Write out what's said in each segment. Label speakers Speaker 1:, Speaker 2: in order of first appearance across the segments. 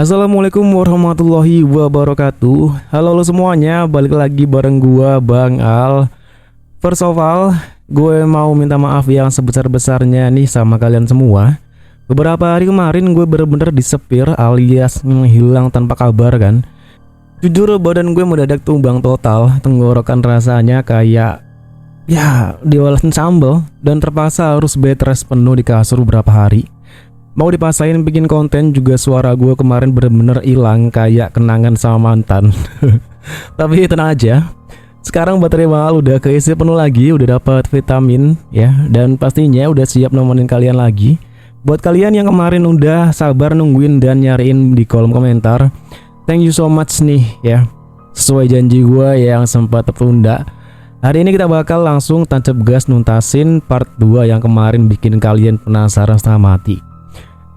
Speaker 1: Assalamualaikum warahmatullahi wabarakatuh. Halo lo semuanya, balik lagi bareng gua Bang Al. First of all, gue mau minta maaf yang sebesar-besarnya nih sama kalian semua. Beberapa hari kemarin gue bener-bener disepir alias menghilang tanpa kabar kan. Jujur badan gue mendadak tumbang total, tenggorokan rasanya kayak ya diolasin sambal dan terpaksa harus bed rest penuh di kasur beberapa hari. Mau dipasain bikin konten juga suara gue kemarin bener-bener hilang kayak kenangan sama mantan. Tapi tenang aja, sekarang baterai Bang udah keisi penuh lagi, udah dapat vitamin ya, dan pastinya udah siap nemenin kalian lagi. Buat kalian yang kemarin udah sabar nungguin dan nyariin di kolom komentar, thank you so much nih ya. Sesuai janji gue yang sempat tertunda, hari ini kita bakal langsung tancap gas nuntasin part 2 yang kemarin bikin kalian penasaran setengah mati.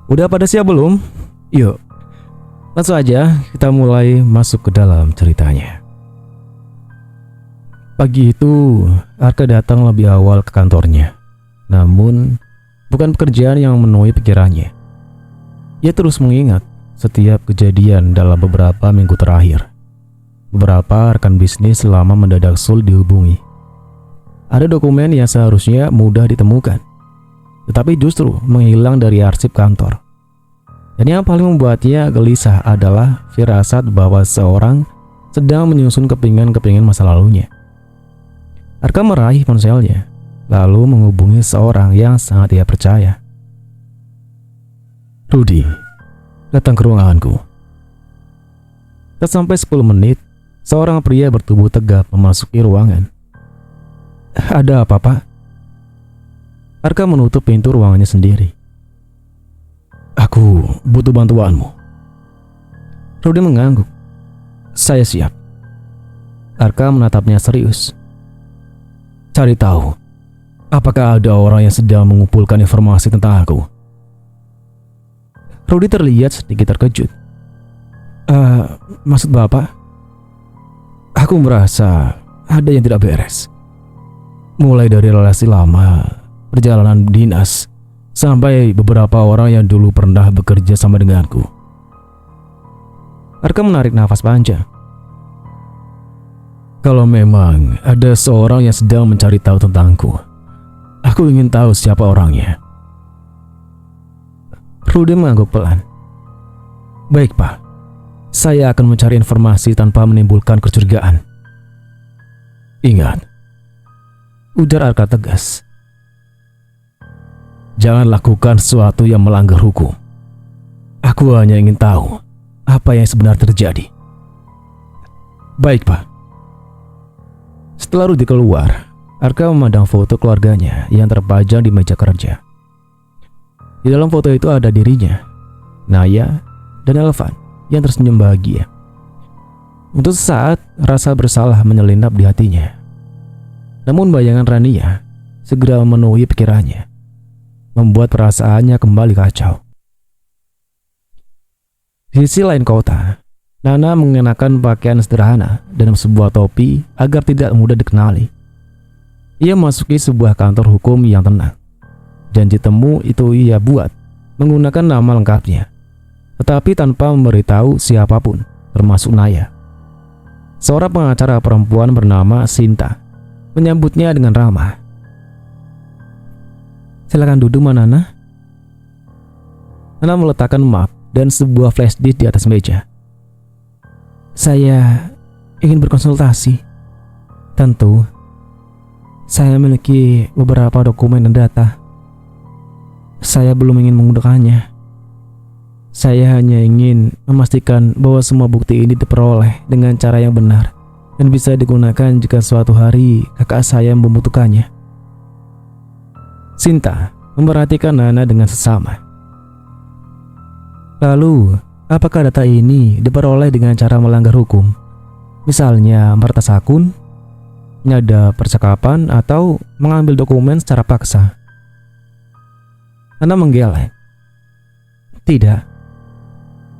Speaker 1: Udah pada siap belum? Yuk, langsung aja kita mulai masuk ke dalam ceritanya. Pagi itu, Arka datang lebih awal ke kantornya. Namun, bukan pekerjaan yang memenuhi pikirannya. Ia terus mengingat setiap kejadian dalam beberapa minggu terakhir. Beberapa rekan bisnis lama mendadak sulit dihubungi. Ada dokumen yang seharusnya mudah ditemukan, tetapi justru menghilang dari arsip kantor. Dan yang paling membuatnya gelisah adalah firasat bahwa seorang sedang menyusun kepingan-kepingan masa lalunya. Arka meraih ponselnya, lalu menghubungi seorang yang sangat ia percaya. Rudy, datang ke ruanganku. Tak sampai 10 menit, seorang pria bertubuh tegap memasuki ruangan. Ada apa, Pak? Arka menutup pintu ruangannya sendiri. Aku butuh bantuanmu. Rudy mengangguk. Saya siap. Arka menatapnya serius. Cari tahu, apakah ada orang yang sedang mengumpulkan informasi tentang aku? Rudy terlihat sedikit terkejut. Maksud Bapak? Aku merasa ada yang tidak beres. Mulai dari relasi lama, perjalanan dinas, sampai beberapa orang yang dulu pernah bekerja sama denganku. Arka menarik nafas panjang. Kalau memang ada seorang yang sedang mencari tahu tentangku, aku ingin tahu siapa orangnya. Rudy mengangguk pelan. Baik, Pak. Saya akan mencari informasi tanpa menimbulkan kecurigaan. Ingat, ujar Arka tegas. Jangan lakukan sesuatu yang melanggar hukum. Aku hanya ingin tahu apa yang sebenarnya terjadi. Baik, Pak. Setelah Rudy keluar, Arka memandang foto keluarganya yang terpajang di meja kerja. Di dalam foto itu ada dirinya, Naya, dan Elvan yang tersenyum bahagia. Untuk sesaat, rasa bersalah menyelinap di hatinya. Namun bayangan Rania segera memenuhi pikirannya, membuat perasaannya kembali kacau. Di sisi lain kota, Nana mengenakan pakaian sederhana dan sebuah topi agar tidak mudah dikenali. Ia masuki sebuah kantor hukum yang tenang. Janji temu itu ia buat menggunakan nama lengkapnya, tetapi tanpa memberitahu siapapun, termasuk Naya. Seorang pengacara perempuan bernama Sinta menyambutnya dengan ramah. Silakan duduk, Nana. Nana meletakkan map dan sebuah flash disk di atas meja. Saya ingin berkonsultasi. Tentu, saya memiliki beberapa dokumen dan data. Saya belum ingin menggunakannya. Saya hanya ingin memastikan bahwa semua bukti ini diperoleh dengan cara yang benar dan bisa digunakan jika suatu hari kakak saya membutuhkannya. Sinta memperhatikan Nana dengan sesama. Lalu, apakah data ini diperoleh dengan cara melanggar hukum? Misalnya meretas akun, nyada percakapan, atau mengambil dokumen secara paksa? Nana menggeleng. Tidak.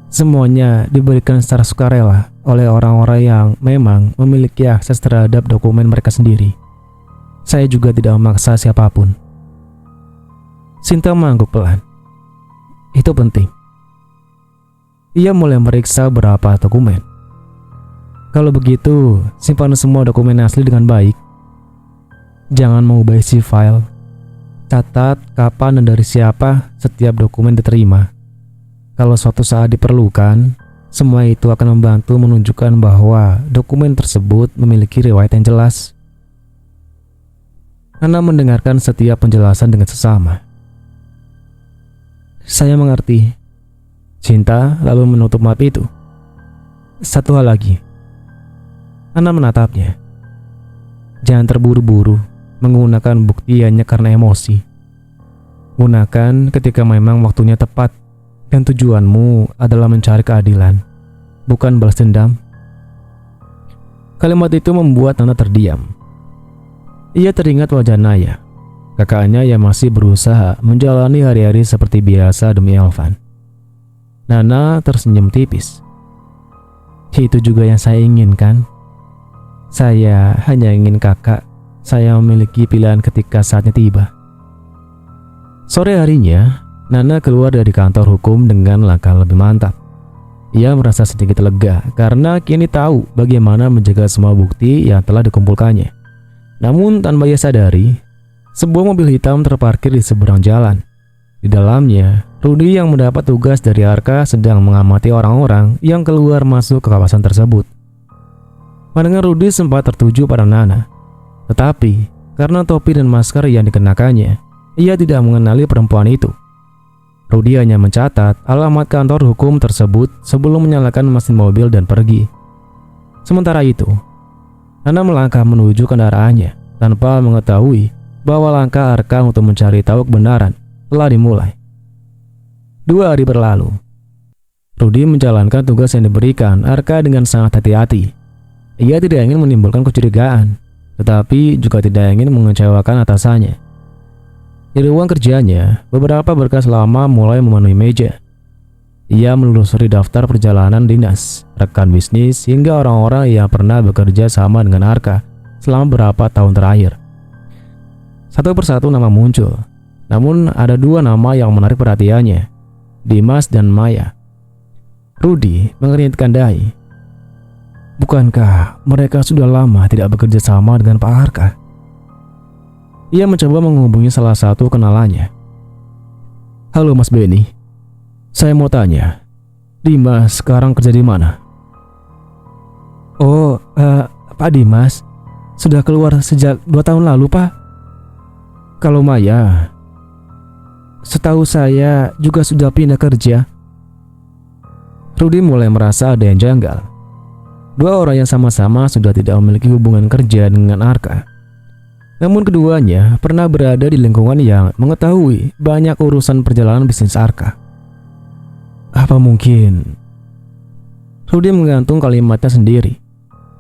Speaker 1: Semuanya diberikan secara sukarela oleh orang-orang yang memang memiliki akses terhadap dokumen mereka sendiri. Saya juga tidak memaksa siapapun. Sinta mengangguk pelan. Itu penting. Ia mulai meriksa beberapa dokumen. Kalau begitu, simpan semua dokumen asli dengan baik. Jangan mengubah isi file. Catat kapan dan dari siapa setiap dokumen diterima. Kalau suatu saat diperlukan, semua itu akan membantu menunjukkan bahwa dokumen tersebut memiliki riwayat yang jelas. Nana mendengarkan setiap penjelasan dengan sesama. Saya mengerti. Cinta lalu menutup map itu. Satu hal lagi. Nana menatapnya. Jangan terburu-buru menggunakan bukti hanya karena emosi. Gunakan ketika memang waktunya tepat dan tujuanmu adalah mencari keadilan, bukan balas dendam. Kalimat itu membuat Nana terdiam. Ia teringat wajah Naya, kakaknya yang masih berusaha menjalani hari-hari seperti biasa demi Elvan. Nana tersenyum tipis. Itu juga yang saya inginkan. Saya hanya ingin kakak saya memiliki pilihan ketika saatnya tiba. Sore harinya, Nana keluar dari kantor hukum dengan langkah lebih mantap. Ia merasa sedikit lega karena kini tahu bagaimana menjaga semua bukti yang telah dikumpulkannya. Namun tanpa ia sadari, sebuah mobil hitam terparkir di seberang jalan. Di dalamnya, Rudy yang mendapat tugas dari Arka sedang mengamati orang-orang yang keluar masuk ke kawasan tersebut. Pandangan Rudy sempat tertuju pada Nana, tetapi karena topi dan masker yang dikenakannya, ia tidak mengenali perempuan itu. Rudy hanya mencatat alamat kantor hukum tersebut sebelum menyalakan mesin mobil dan pergi. Sementara itu, Nana melangkah menuju kendaraannya tanpa mengetahui bahwa langkah Arka untuk mencari tahu kebenaran telah dimulai. 2 hari berlalu. Rudy menjalankan tugas yang diberikan Arka dengan sangat hati-hati. Ia tidak ingin menimbulkan kecurigaan, tetapi juga tidak ingin mengecewakan atasannya. Di ruang kerjanya, beberapa berkas lama mulai memenuhi meja. Ia menelusuri daftar perjalanan dinas, rekan bisnis, hingga orang-orang yang pernah bekerja sama dengan Arka selama beberapa tahun terakhir. Satu persatu nama muncul, namun ada 2 nama yang menarik perhatiannya, Dimas dan Maya. Rudy mengernyitkan dahi. Bukankah mereka sudah lama tidak bekerja sama dengan Pak Arka? Ia mencoba menghubungi salah satu kenalannya. Halo Mas Benny, saya mau tanya, Dimas sekarang kerja di mana? Oh, Pak Dimas sudah keluar sejak 2 tahun lalu, Pak. Kalau Maya, setahu saya juga sudah pindah kerja. Rudy mulai merasa ada yang janggal. 2 orang yang sama-sama sudah tidak memiliki hubungan kerja dengan Arka. Namun keduanya pernah berada di lingkungan yang mengetahui banyak urusan perjalanan bisnis Arka. Apa mungkin? Rudy menggantung kalimatnya sendiri.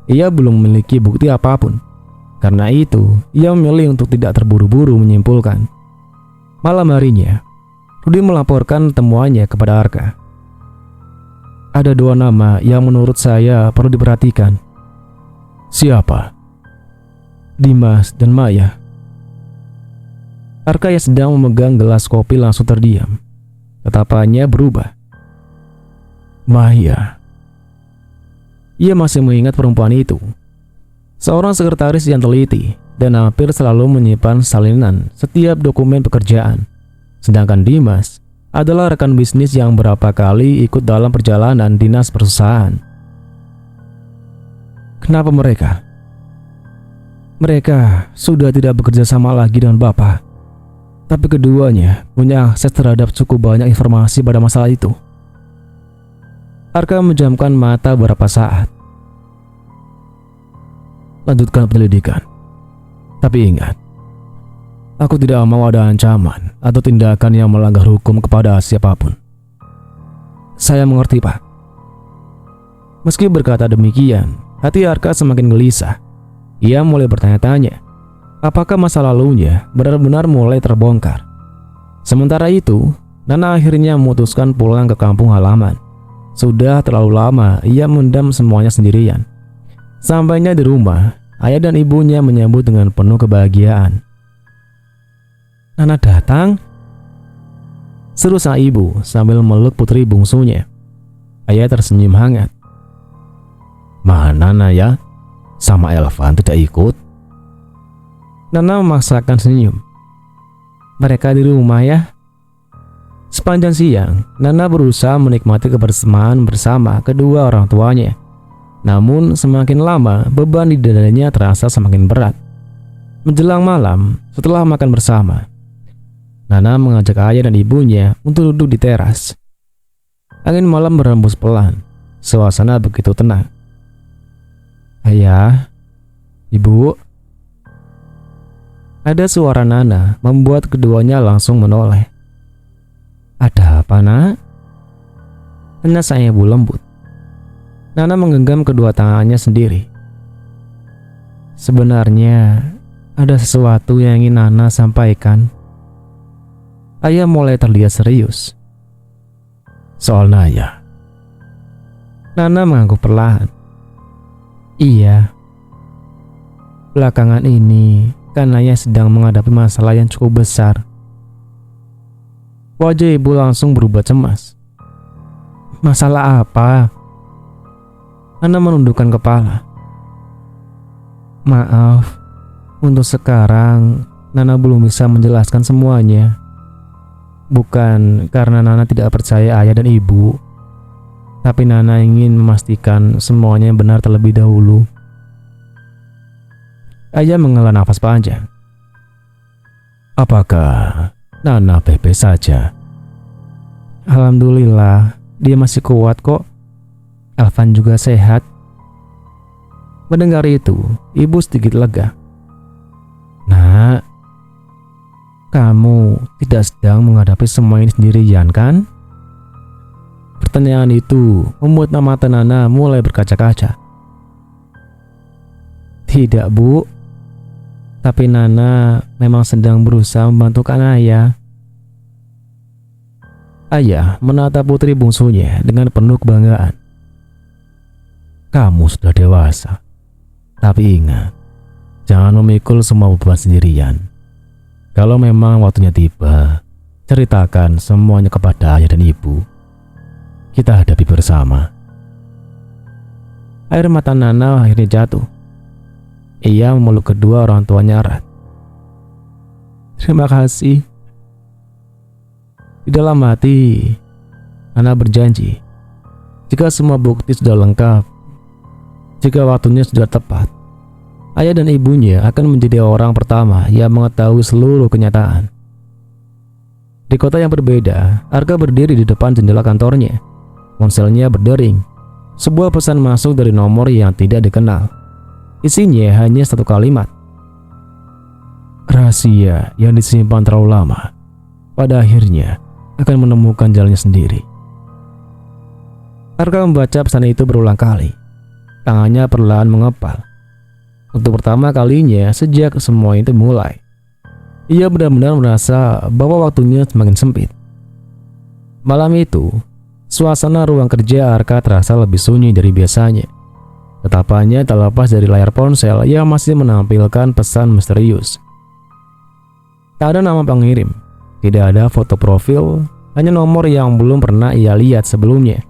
Speaker 1: Ia belum memiliki bukti apapun. Karena itu, ia memilih untuk tidak terburu-buru menyimpulkan. Malam harinya, Rudy melaporkan temuannya kepada Arka. Ada 2 nama yang menurut saya perlu diperhatikan. Siapa? Dimas dan Maya. Arka yang sedang memegang gelas kopi langsung terdiam. Tatapannya berubah. Maya. Ia masih mengingat perempuan itu. Seorang sekretaris yang teliti dan hampir selalu menyimpan salinan setiap dokumen pekerjaan. Sedangkan Dimas adalah rekan bisnis yang berapa kali ikut dalam perjalanan dinas perusahaan. Kenapa mereka? Mereka sudah tidak bekerja sama lagi dengan Bapak. Tapi keduanya punya akses terhadap cukup banyak informasi pada masalah itu. Arka menjamkan mata beberapa saat. Lanjutkan penyelidikan. Tapi ingat, aku tidak mau ada ancaman atau tindakan yang melanggar hukum kepada siapapun. Saya mengerti, Pak. Meski berkata demikian, hati Arka semakin gelisah. Ia mulai bertanya-tanya, apakah masa lalunya benar-benar mulai terbongkar. Sementara itu, Nana akhirnya memutuskan pulang ke kampung halaman. Sudah terlalu lama ia mendam semuanya sendirian. Sampainya di rumah, ayah dan ibunya menyambut dengan penuh kebahagiaan. Nana datang? Seru sang ibu sambil meluk putri bungsunya. Ayah tersenyum hangat. Mana Naya? Sama Elvan tidak ikut? Nana memaksakan senyum. Mereka di rumah ya. Sepanjang siang, Nana berusaha menikmati kebersamaan bersama kedua orang tuanya. Namun semakin lama, beban di dadanya terasa semakin berat. Menjelang malam, setelah makan bersama, Nana mengajak ayah dan ibunya untuk duduk di teras. Angin malam berembus pelan, suasana begitu tenang. Ayah, ibu. Ada suara Nana membuat keduanya langsung menoleh. Ada apa nak? Tanya sang ibu lembut. Nana menggenggam kedua tangannya sendiri. Sebenarnya ada sesuatu yang ingin Nana sampaikan. Ayah mulai terlihat serius. Soal Naya. Nana mengangguk perlahan. Iya. Belakangan ini kan Naya sedang menghadapi masalah yang cukup besar. Wajah ibu langsung berubah cemas. Masalah apa? Nana menundukkan kepala. Maaf, untuk sekarang Nana belum bisa menjelaskan semuanya. Bukan karena Nana tidak percaya ayah dan ibu, tapi Nana ingin memastikan semuanya benar terlebih dahulu. Ayah menghela nafas panjang. Apakah Nana baik-baik saja? Alhamdulillah, dia masih kuat kok. Elvan juga sehat. Mendengar itu, ibu sedikit lega. Nak, kamu tidak sedang menghadapi semua ini sendirian kan? Pertanyaan itu membuat mata Nana mulai berkaca-kaca. Tidak bu, tapi Nana memang sedang berusaha membantu ayah. Ayah menatap putri bungsunya dengan penuh kebanggaan. Kamu sudah dewasa, tapi ingat, jangan memikul semua beban sendirian. Kalau memang waktunya tiba, ceritakan semuanya kepada ayah dan ibu. Kita hadapi bersama. Air mata Nana akhirnya jatuh. Ia memeluk kedua orang tuanya erat. Terima kasih. Di dalam hati, Nana berjanji, jika semua bukti sudah lengkap, jika waktunya sudah tepat, ayah dan ibunya akan menjadi orang pertama yang mengetahui seluruh kenyataan. Di kota yang berbeda, Arka berdiri di depan jendela kantornya. Ponselnya berdering. Sebuah pesan masuk dari nomor yang tidak dikenal. Isinya hanya satu kalimat. Rahasia yang disimpan terlalu lama, pada akhirnya akan menemukan jalannya sendiri. Arka membaca pesan itu berulang kali. Tangannya perlahan mengepal. Untuk pertama kalinya sejak semua itu mulai, ia benar-benar merasa bahwa waktunya semakin sempit. Malam itu, suasana ruang kerja Arka terasa lebih sunyi dari biasanya. Tatapannya tak lepas dari layar ponsel yang masih menampilkan pesan misterius. Tak ada nama pengirim, tidak ada foto profil, hanya nomor yang belum pernah ia lihat sebelumnya.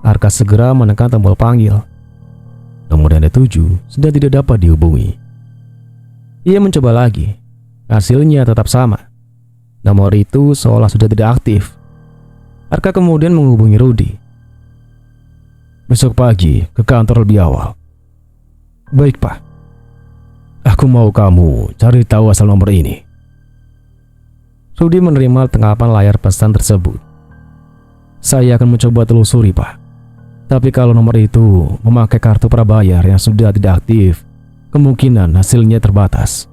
Speaker 1: Arka segera menekan tombol panggil. Nomor yang dituju sudah tidak dapat dihubungi. Ia mencoba lagi, hasilnya tetap sama. Nomor itu seolah sudah tidak aktif. Arka kemudian menghubungi Rudy. Besok pagi ke kantor lebih awal. Baik pak. Aku mau kamu cari tahu asal nomor ini. Rudy menerima tanggapan layar pesan tersebut. Saya akan mencoba telusuri pak. Tapi kalau nomor itu memakai kartu prabayar yang sudah tidak aktif, kemungkinan hasilnya terbatas.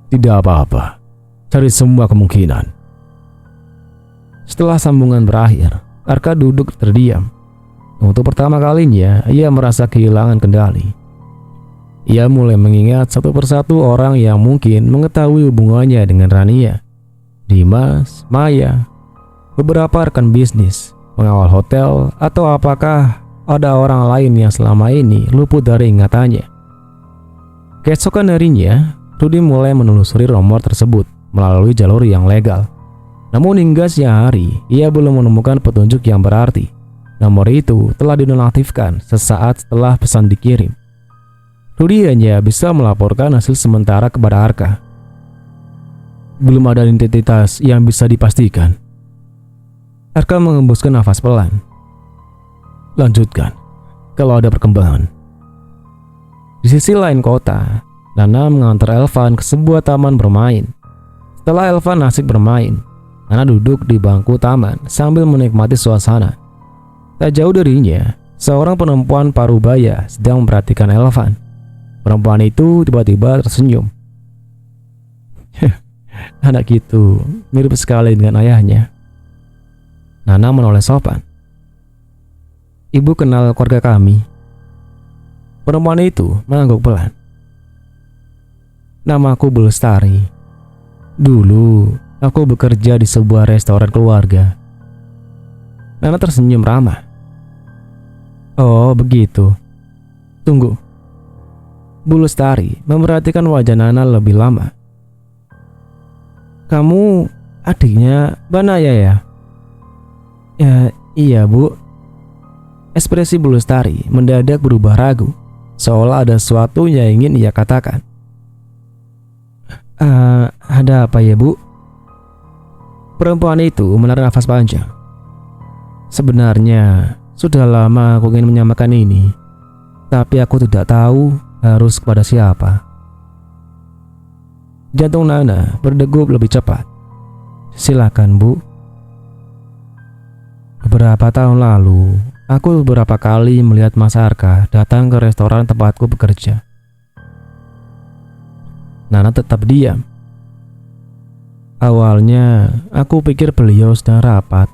Speaker 1: Tidak apa-apa. Cari semua kemungkinan. Setelah sambungan berakhir, Arka duduk terdiam. Untuk pertama kalinya, ia merasa kehilangan kendali. Ia mulai mengingat satu persatu orang yang mungkin mengetahui hubungannya dengan Rania, Dimas, Maya, beberapa rekan bisnis, pengawal hotel, atau apakah ada orang lain yang selama ini luput dari ingatannya. Keesokan harinya, Rudy mulai menelusuri nomor tersebut melalui jalur yang legal. Namun hingga siang hari, ia belum menemukan petunjuk yang berarti. Nomor itu telah dinonaktifkan sesaat setelah pesan dikirim. Rudy hanya bisa melaporkan hasil sementara kepada Arka. Belum ada identitas yang bisa dipastikan. Arka mengembuskan nafas pelan. Lanjutkan, kalau ada perkembangan. Di sisi lain kota, Nana mengantar Elvan ke sebuah taman bermain. Setelah Elvan asik bermain, Nana duduk di bangku taman sambil menikmati suasana. Tak jauh darinya, seorang perempuan parubaya sedang memperhatikan Elvan. Perempuan itu tiba-tiba tersenyum. Anak itu mirip sekali dengan ayahnya. Nana menoleh sopan. Ibu kenal keluarga kami. Perempuan itu mengangguk pelan. Namaku Bulustari. Dulu aku bekerja di sebuah restoran keluarga. Nana tersenyum ramah. Oh begitu. Tunggu. Bulustari memperhatikan wajah Nana lebih lama. Kamu adiknya Banaya ya? Ya iya bu. Ekspresi Bulustari mendadak berubah ragu, seolah ada sesuatu yang ingin ia katakan. Ada apa ya bu? Perempuan itu menarik nafas panjang. Sebenarnya sudah lama aku ingin menyamakan ini, tapi aku tidak tahu harus kepada siapa. Jantung Nana berdegup lebih cepat. Silakan bu. Beberapa tahun lalu, aku beberapa kali melihat Mas Arka datang ke restoran tempatku bekerja. Nana tetap diam. Awalnya, aku pikir beliau sedang rapat,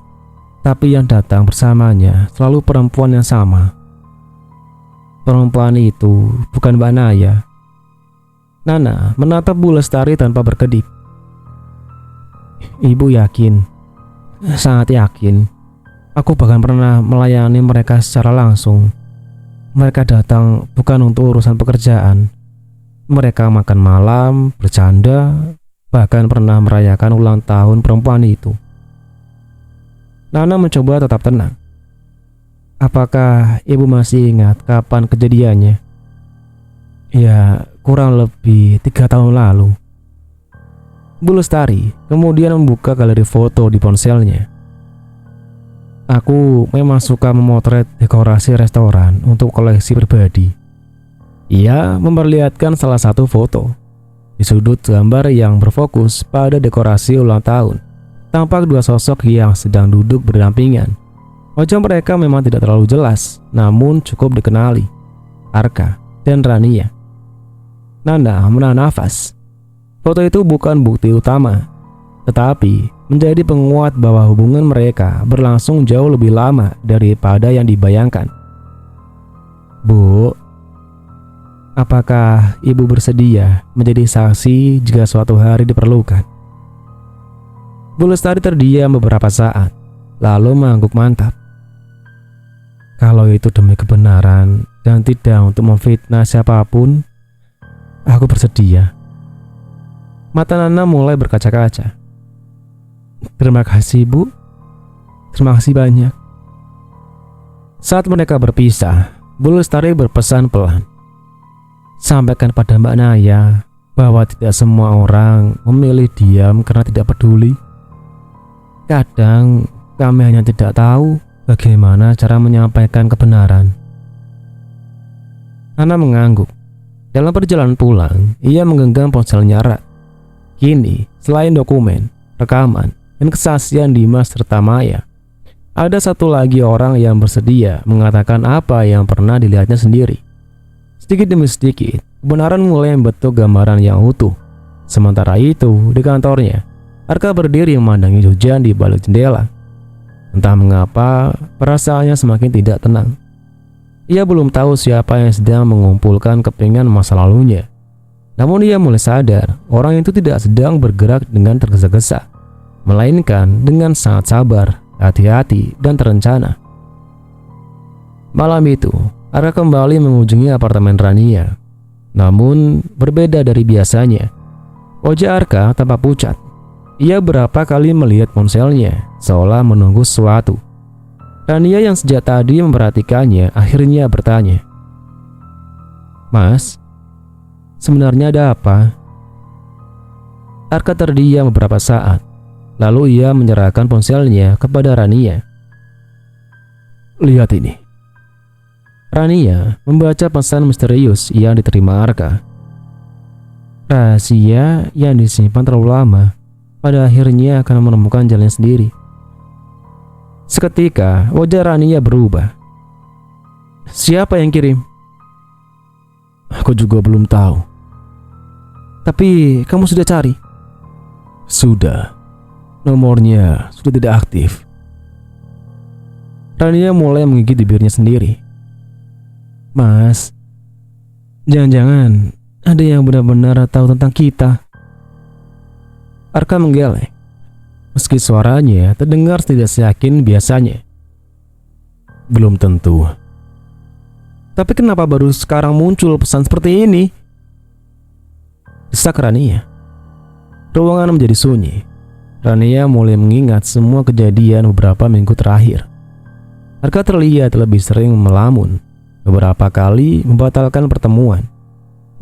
Speaker 1: tapi yang datang bersamanya selalu perempuan yang sama. Perempuan itu bukan Mbak Naya. Nana menatap Bulustari tanpa berkedip. Ibu yakin? Sangat yakin. Aku bahkan pernah melayani mereka secara langsung. Mereka datang bukan untuk urusan pekerjaan. Mereka makan malam, bercanda, bahkan pernah merayakan ulang tahun perempuan itu. Nana mencoba tetap tenang. Apakah ibu masih ingat kapan kejadiannya? Ya, kurang lebih 3 tahun lalu. Bulustari kemudian membuka galeri foto di ponselnya. Aku memang suka memotret dekorasi restoran untuk koleksi pribadi. Ia memperlihatkan salah satu foto. Di sudut gambar yang berfokus pada dekorasi ulang tahun, tampak 2 sosok yang sedang duduk berdampingan. Wajah mereka memang tidak terlalu jelas, namun cukup dikenali. Arka dan Rania. Nana menahan nafas. Foto itu bukan bukti utama, tetapi menjadi penguat bahwa hubungan mereka berlangsung jauh lebih lama daripada yang dibayangkan. Bu, apakah ibu bersedia menjadi saksi jika suatu hari diperlukan? Bulustari terdiam beberapa saat, lalu mengangguk mantap. Kalau itu demi kebenaran dan tidak untuk memfitnah siapapun, aku bersedia. Mata Nana mulai berkaca-kaca. Terima kasih bu. Terima kasih banyak. Saat mereka berpisah, Bulustari berpesan pelan. Sampaikan pada Mbak Naya bahwa tidak semua orang memilih diam karena tidak peduli. Kadang kami hanya tidak tahu bagaimana cara menyampaikan kebenaran. Nana mengangguk. Dalam perjalanan pulang, ia menggenggam ponselnya erat. Kini, selain dokumen, rekaman, dan kesaksian Dimas serta Maya, ada satu lagi orang yang bersedia mengatakan apa yang pernah dilihatnya sendiri. Sedikit demi sedikit, kebenaran mulai membentuk gambaran yang utuh. Sementara itu, di kantornya, Arka berdiri memandangi hujan di balik jendela. Entah mengapa, perasaannya semakin tidak tenang. Ia belum tahu siapa yang sedang mengumpulkan kepingan masa lalunya. Namun ia mulai sadar, orang itu tidak sedang bergerak dengan tergesa-gesa, melainkan dengan sangat sabar, hati-hati, dan terencana. Malam itu, Arka kembali mengunjungi apartemen Rania. Namun, berbeda dari biasanya. Wajah Arka tampak pucat. Ia berapa kali melihat ponselnya, seolah menunggu sesuatu. Rania yang sejak tadi memperhatikannya akhirnya bertanya, "Mas, sebenarnya ada apa?" Arka terdiam beberapa saat, lalu ia menyerahkan ponselnya kepada Rania. "Lihat ini." Rania membaca pesan misterius yang diterima Arka. Rahasia yang disimpan terlalu lama pada akhirnya akan menemukan jalan sendiri. Seketika wajah Rania berubah. "Siapa yang kirim?" "Aku juga belum tahu." "Tapi kamu sudah cari?" "Sudah. Nomornya sudah tidak aktif." Rania mulai menggigit bibirnya sendiri. "Mas, jangan-jangan ada yang benar-benar tahu tentang kita." Arka menggeleng, meski suaranya terdengar tidak seyakin biasanya. "Belum tentu. Tapi kenapa baru sekarang muncul pesan seperti ini?" desak Rania. Ruangan menjadi sunyi. Rania mulai mengingat semua kejadian beberapa minggu terakhir. Arka terlihat lebih sering melamun, beberapa kali membatalkan pertemuan.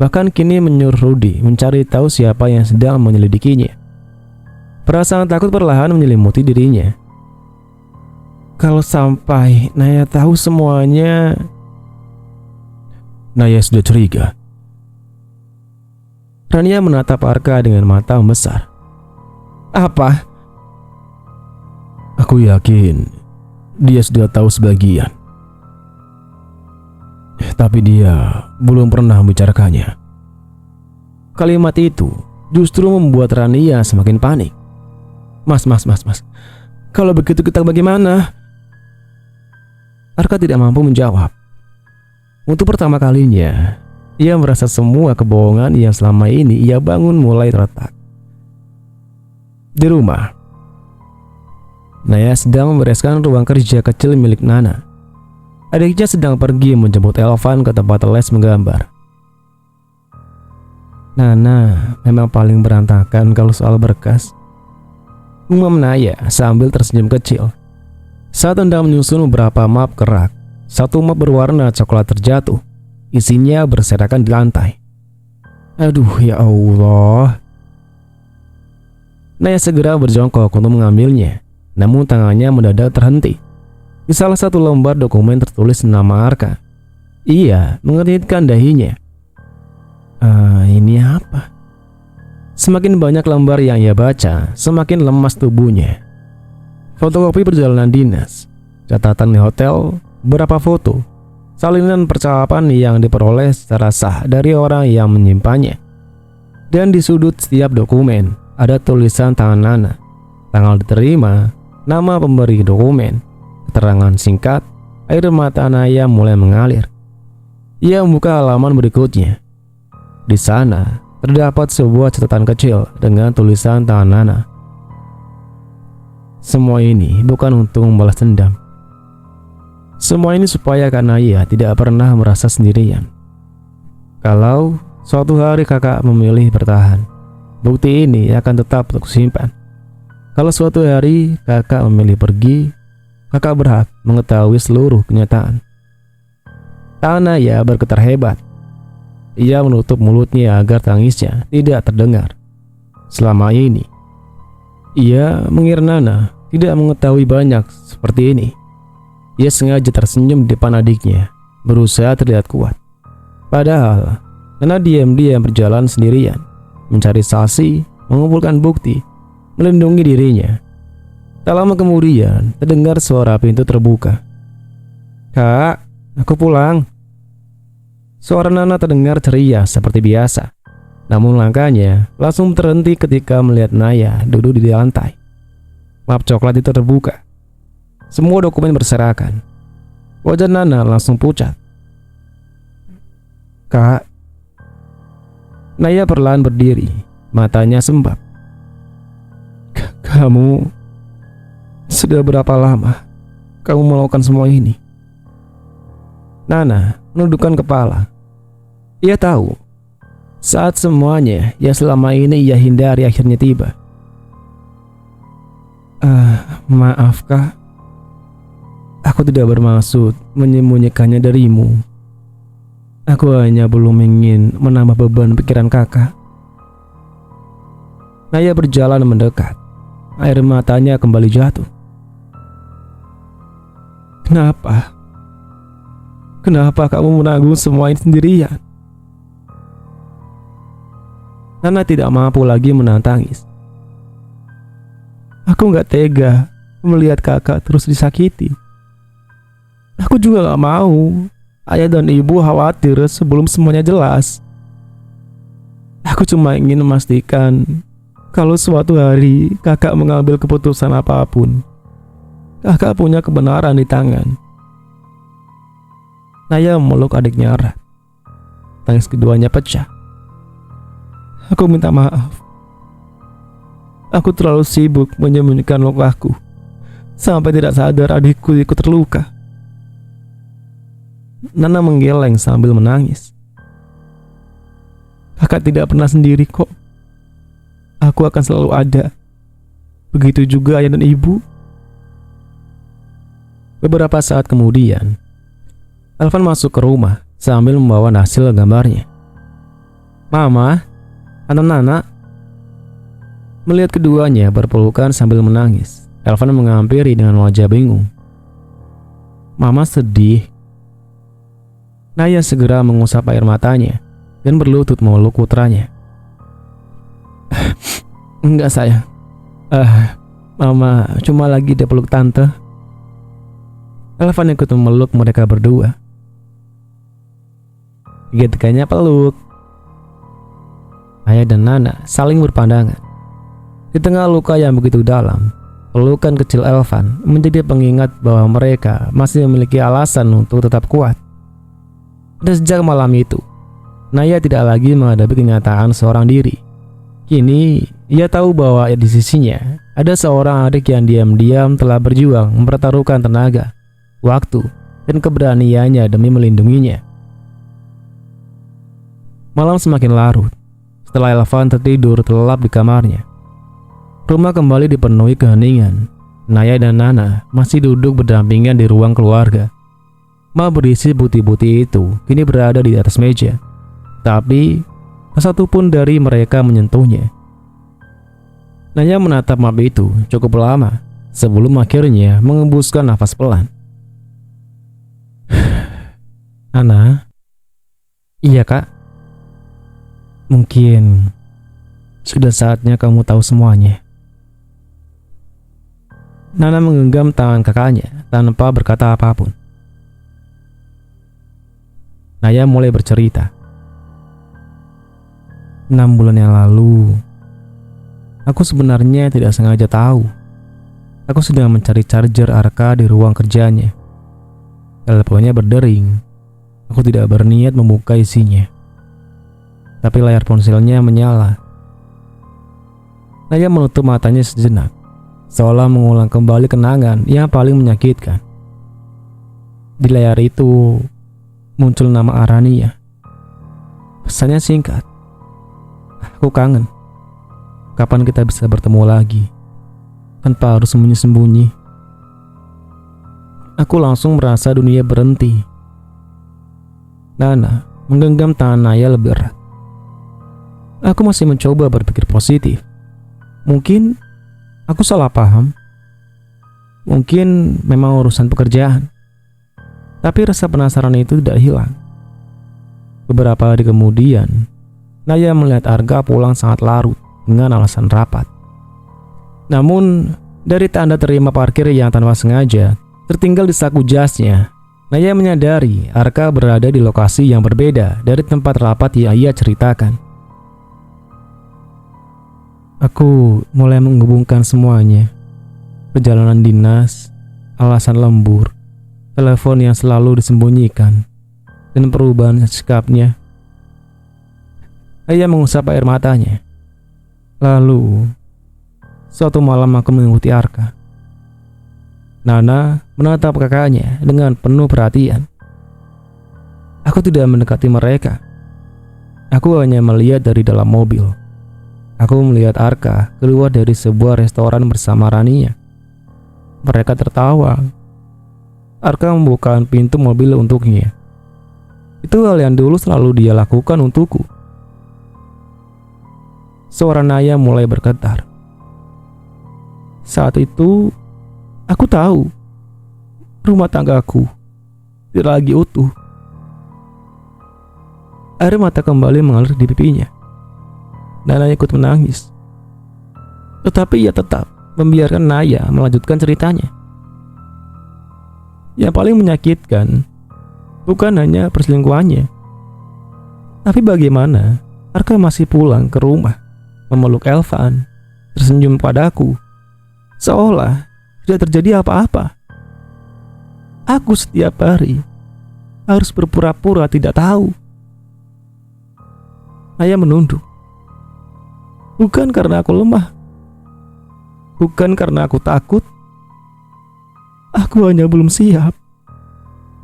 Speaker 1: Bahkan kini menyuruh Rudy mencari tahu siapa yang sedang menyelidikinya. Perasaan takut perlahan menyelimuti dirinya. Kalau sampai Naya tahu semuanya... Naya sudah curiga. Rania menatap Arka dengan mata membesar. "Apa?" "Aku yakin dia sudah tahu sebagian. Tapi dia belum pernah membicarakannya." Kalimat itu justru membuat Rania semakin panik. Mas. Kalau begitu kita bagaimana?" Arka tidak mampu menjawab. Untuk pertama kalinya, ia merasa semua kebohongan yang selama ini ia bangun mulai retak. Di rumah, Naya sedang membereskan ruang kerja kecil milik Nana. Adiknya sedang pergi menjemput Elvan ke tempat les menggambar. Nana memang paling berantakan kalau soal berkas, umum Naya sambil tersenyum kecil saat hendak menyusun beberapa map kerak. Satu map berwarna coklat terjatuh, isinya berserakan di lantai. Aduh, ya Allah. Naya segera berjongkok untuk mengambilnya, namun tangannya mendadak terhenti. Di salah satu lembar dokumen tertulis nama Arka. Ia mengernyitkan dahinya. Ini apa? Semakin banyak lembar yang ia baca, semakin lemas tubuhnya. Fotokopi perjalanan dinas, catatan di hotel, beberapa foto, salinan percakapan yang diperoleh secara sah dari orang yang menyimpannya. Dan di sudut setiap dokumen ada tulisan tangan Nana, tanggal diterima, nama pemberi dokumen, keterangan singkat. Air mata Naya mulai mengalir. Ia membuka halaman berikutnya. Di sana terdapat sebuah catatan kecil dengan tulisan tangan Nana. Semua ini bukan untuk membalas dendam. Semua ini supaya Kak Naya tidak pernah merasa sendirian. Kalau suatu hari kakak memilih bertahan, bukti ini akan tetap kusimpan. Kalau suatu hari kakak memilih pergi, kakak berhak mengetahui seluruh kenyataan. Tangan Naya bergetar hebat. Ia menutup mulutnya agar tangisnya tidak terdengar. Selama ini, ia mengira Nana tidak mengetahui banyak seperti ini. Ia sengaja tersenyum di depan adiknya, berusaha terlihat kuat. Padahal, Nana diam-diam berjalan sendirian, mencari saksi, mengumpulkan bukti, melindungi dirinya. Tak lama kemudian, terdengar suara pintu terbuka. "Kak, aku pulang." Suara Nana terdengar ceria seperti biasa. Namun langkahnya langsung terhenti ketika melihat Naya duduk di lantai. Map coklat itu terbuka. Semua dokumen berserakan. Wajah Nana langsung pucat. "Kak." Naya perlahan berdiri, matanya sembab. Kamu sudah berapa lama kamu melakukan semua ini?" Nana menundukkan kepala. Ia tahu saat semuanya yang selama ini ia hindari akhirnya tiba. Maaf kak, aku tidak bermaksud menyembunyikannya darimu. Aku hanya belum ingin menambah beban pikiran kakak. Naya berjalan mendekat. Air matanya kembali jatuh. Kenapa? Kenapa kamu menanggung semua ini sendirian? Nana tidak mampu lagi menahan tangis. Aku gak tega melihat kakak terus disakiti. Aku juga gak mau ayah dan ibu khawatir sebelum semuanya jelas. Aku cuma ingin memastikan kalau suatu hari kakak mengambil keputusan apapun, kakak punya kebenaran di tangan. Naya memeluk adiknya erat. Tangis keduanya pecah. Aku minta maaf. Aku terlalu sibuk menyembunyikan lukaku sampai tidak sadar adikku ikut terluka. Nana menggeleng sambil menangis. Kakak tidak pernah sendiri kok. Aku akan selalu ada. Begitu juga ayah dan ibu. Beberapa saat kemudian, Elvan masuk ke rumah sambil membawa hasil gambarnya. Mama, Tante Nana. Melihat keduanya berpelukan sambil menangis, Elvan menghampiri dengan wajah bingung. Mama sedih. Naya segera mengusap air matanya dan berlutut memeluk putranya. Enggak sayang. Mama cuma lagi dipeluk tante. Elvan ikut memeluk mereka berdua. Tiga-tiganya peluk. Ayah dan Nana saling berpandangan. Di tengah luka yang begitu dalam, pelukan kecil Elvan menjadi pengingat bahwa mereka masih memiliki alasan untuk tetap kuat. Dan sejak malam itu, Naya tidak lagi menghadapi kenyataan seorang diri. Kini, ia tahu bahwa di sisinya ada seorang adik yang diam-diam telah berjuang mempertaruhkan tenaga, waktu, dan keberaniannya demi melindunginya. Malam semakin larut. Setelah Elvan tertidur terlelap di kamarnya, rumah kembali dipenuhi keheningan. Naya dan Nana masih duduk berdampingan di ruang keluarga. Map berisi putih-putih itu kini berada di atas meja, tapi tak satu pun dari mereka menyentuhnya. Naya menatap map itu cukup lama sebelum akhirnya mengembuskan nafas pelan. Nana? Iya kak. Mungkin sudah saatnya kamu tahu semuanya. Nana menggenggam tangan kakaknya tanpa berkata apapun. Naya mulai bercerita. 6 bulan yang lalu, aku sebenarnya tidak sengaja tahu. Aku sedang mencari charger Arka di ruang kerjanya. Teleponnya berdering. Aku tidak berniat membuka isinya, tapi layar ponselnya menyala. Naya menutup matanya sejenak, seolah mengulang kembali kenangan yang paling menyakitkan. Di layar itu muncul nama Arania. Pesannya singkat. Aku kangen. Kapan kita bisa bertemu lagi tanpa harus sembunyi-sembunyi? Aku langsung merasa dunia berhenti. Nana menggenggam tangan Naya lebih erat. Aku masih mencoba berpikir positif. Mungkin aku salah paham. Mungkin memang urusan pekerjaan. Tapi rasa penasaran itu tidak hilang. Beberapa hari kemudian, Naya melihat Arga pulang sangat larut dengan alasan rapat. Namun, dari tanda terima parkir yang tanpa sengaja tertinggal di saku jasnya, Naya menyadari Arka berada di lokasi yang berbeda dari tempat rapat yang ia ceritakan. Aku mulai menghubungkan semuanya. Perjalanan dinas, alasan lembur, telepon yang selalu disembunyikan, dan perubahan sikapnya. Naya mengusap air matanya. Lalu, suatu malam aku mengikuti Arka. Nana menatap kakaknya dengan penuh perhatian. Aku tidak mendekati mereka. Aku hanya melihat dari dalam mobil. Aku melihat Arka keluar dari sebuah restoran bersama Rania. Mereka tertawa. Arka membuka pintu mobil untuknya. Itu hal yang dulu selalu dia lakukan untukku. Suara Naya mulai bergetar. Saat itu, aku tahu rumah tanggaku tidak lagi utuh. Air mata kembali mengalir di pipinya. Nana ikut menangis. Tetapi ia tetap membiarkan Naya melanjutkan ceritanya. Yang paling menyakitkan bukan hanya perselingkuhannya, tapi bagaimana Arka masih pulang ke rumah, memeluk Elvan, tersenyum padaku, seolah tidak terjadi apa-apa. Aku setiap hari harus berpura-pura tidak tahu. Naya menunduk. Bukan karena aku lemah, bukan karena aku takut. Aku hanya belum siap.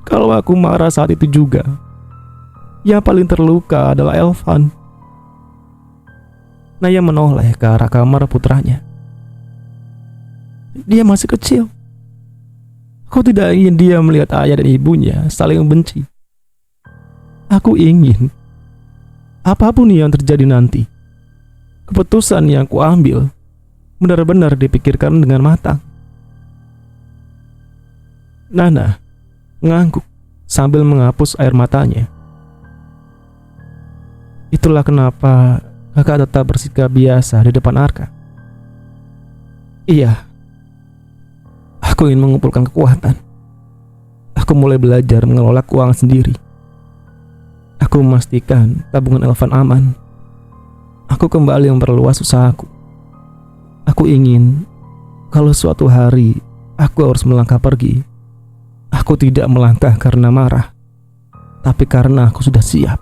Speaker 1: Kalau aku marah saat itu juga, yang paling terluka adalah Elvan. Naya menoleh ke arah kamar putranya. Dia masih kecil. Aku tidak ingin dia melihat ayah dan ibunya saling membenci. Aku ingin apapun yang terjadi nanti, keputusan yang kuambil benar-benar dipikirkan dengan matang. Nana mengangguk sambil menghapus air matanya. Itulah kenapa kakak tetap bersikap biasa di depan Arka. Iya, aku ingin mengumpulkan kekuatan. Aku mulai belajar mengelola keuangan sendiri. Aku memastikan tabungan Elvan aman. Aku kembali memperluas usahaku. Aku ingin kalau suatu hari aku harus melangkah pergi, aku tidak melangkah karena marah, tapi karena aku sudah siap.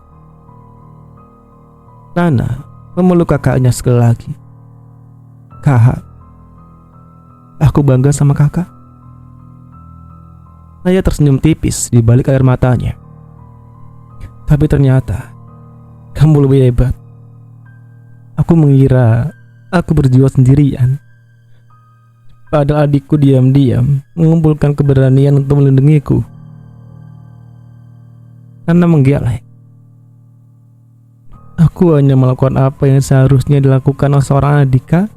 Speaker 1: Nana memeluk kakaknya sekali lagi. Kak, aku bangga sama kakak. Naya tersenyum tipis di balik air matanya. Tapi ternyata kamu lebih hebat. Aku mengira aku berjuang sendirian. Padahal adikku diam-diam mengumpulkan keberanian untuk melindungiku. Nana menggeleng. Aku hanya melakukan apa yang seharusnya dilakukan oleh seorang adik, Kak.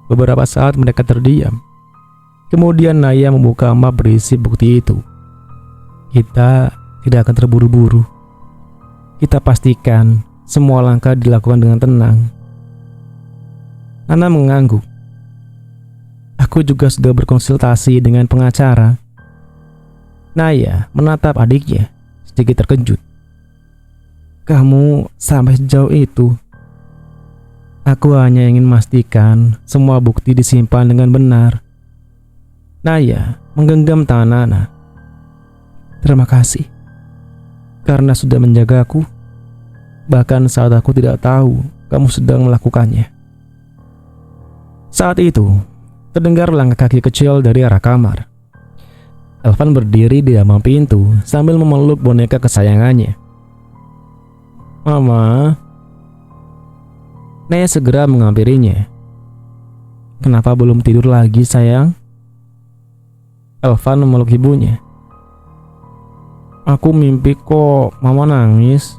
Speaker 1: Beberapa saat mereka terdiam. Kemudian Naya membuka map berisi bukti itu. Kita tidak akan terburu-buru. Kita pastikan semua langkah dilakukan dengan tenang. Nana mengangguk. Aku juga sudah berkonsultasi dengan pengacara. Naya menatap adiknya sedikit terkejut. Kamu sampai sejauh itu? Aku hanya ingin memastikan semua bukti disimpan dengan benar. Naya menggenggam tangan Nana. Terima kasih karena sudah menjagaku, bahkan saat aku tidak tahu kamu sedang melakukannya. Saat itu terdengar langkah kaki kecil dari arah kamar. Elvan berdiri di ambang pintu sambil memeluk boneka kesayangannya. Mama. Naya segera menghampirinya. Kenapa belum tidur lagi, sayang? Elvan memeluk ibunya. Aku mimpi kok mama nangis.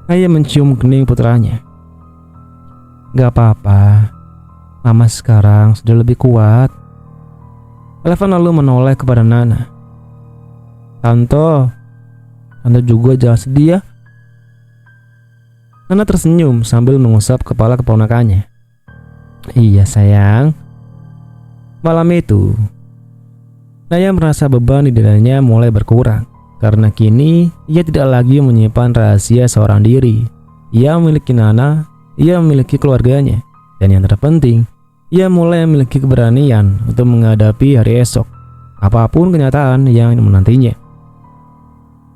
Speaker 1: Naya mencium kening putranya. Gak apa-apa, mama sekarang sudah lebih kuat. Elvan lalu menoleh kepada Nana. Tante juga jangan sedih ya. Nana tersenyum sambil mengusap kepala keponakannya. Iya sayang. Malam itu Naya merasa beban di dadanya mulai berkurang, karena kini ia tidak lagi menyimpan rahasia seorang diri. Ia memiliki Nana, ia memiliki keluarganya, dan yang terpenting, ia mulai memiliki keberanian untuk menghadapi hari esok, apapun kenyataan yang menantinya.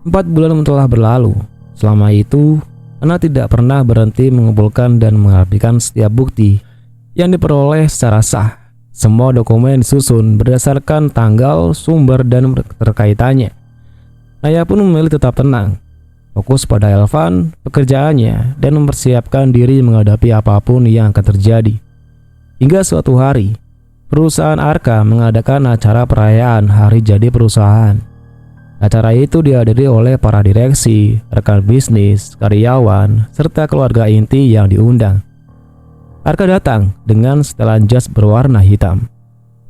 Speaker 1: 4 bulan telah berlalu. Selama itu, Nana tidak pernah berhenti mengumpulkan dan mengabdikan setiap bukti yang diperoleh secara sah. Semua dokumen disusun berdasarkan tanggal, sumber, dan terkaitannya. Naya pun memilih tetap tenang, fokus pada Elvan, pekerjaannya, dan mempersiapkan diri menghadapi apapun yang akan terjadi. Hingga suatu hari, perusahaan Arka mengadakan acara perayaan hari jadi perusahaan. Acara itu dihadiri oleh para direksi, rekan bisnis, karyawan, serta keluarga inti yang diundang. Arka datang dengan setelan jas berwarna hitam.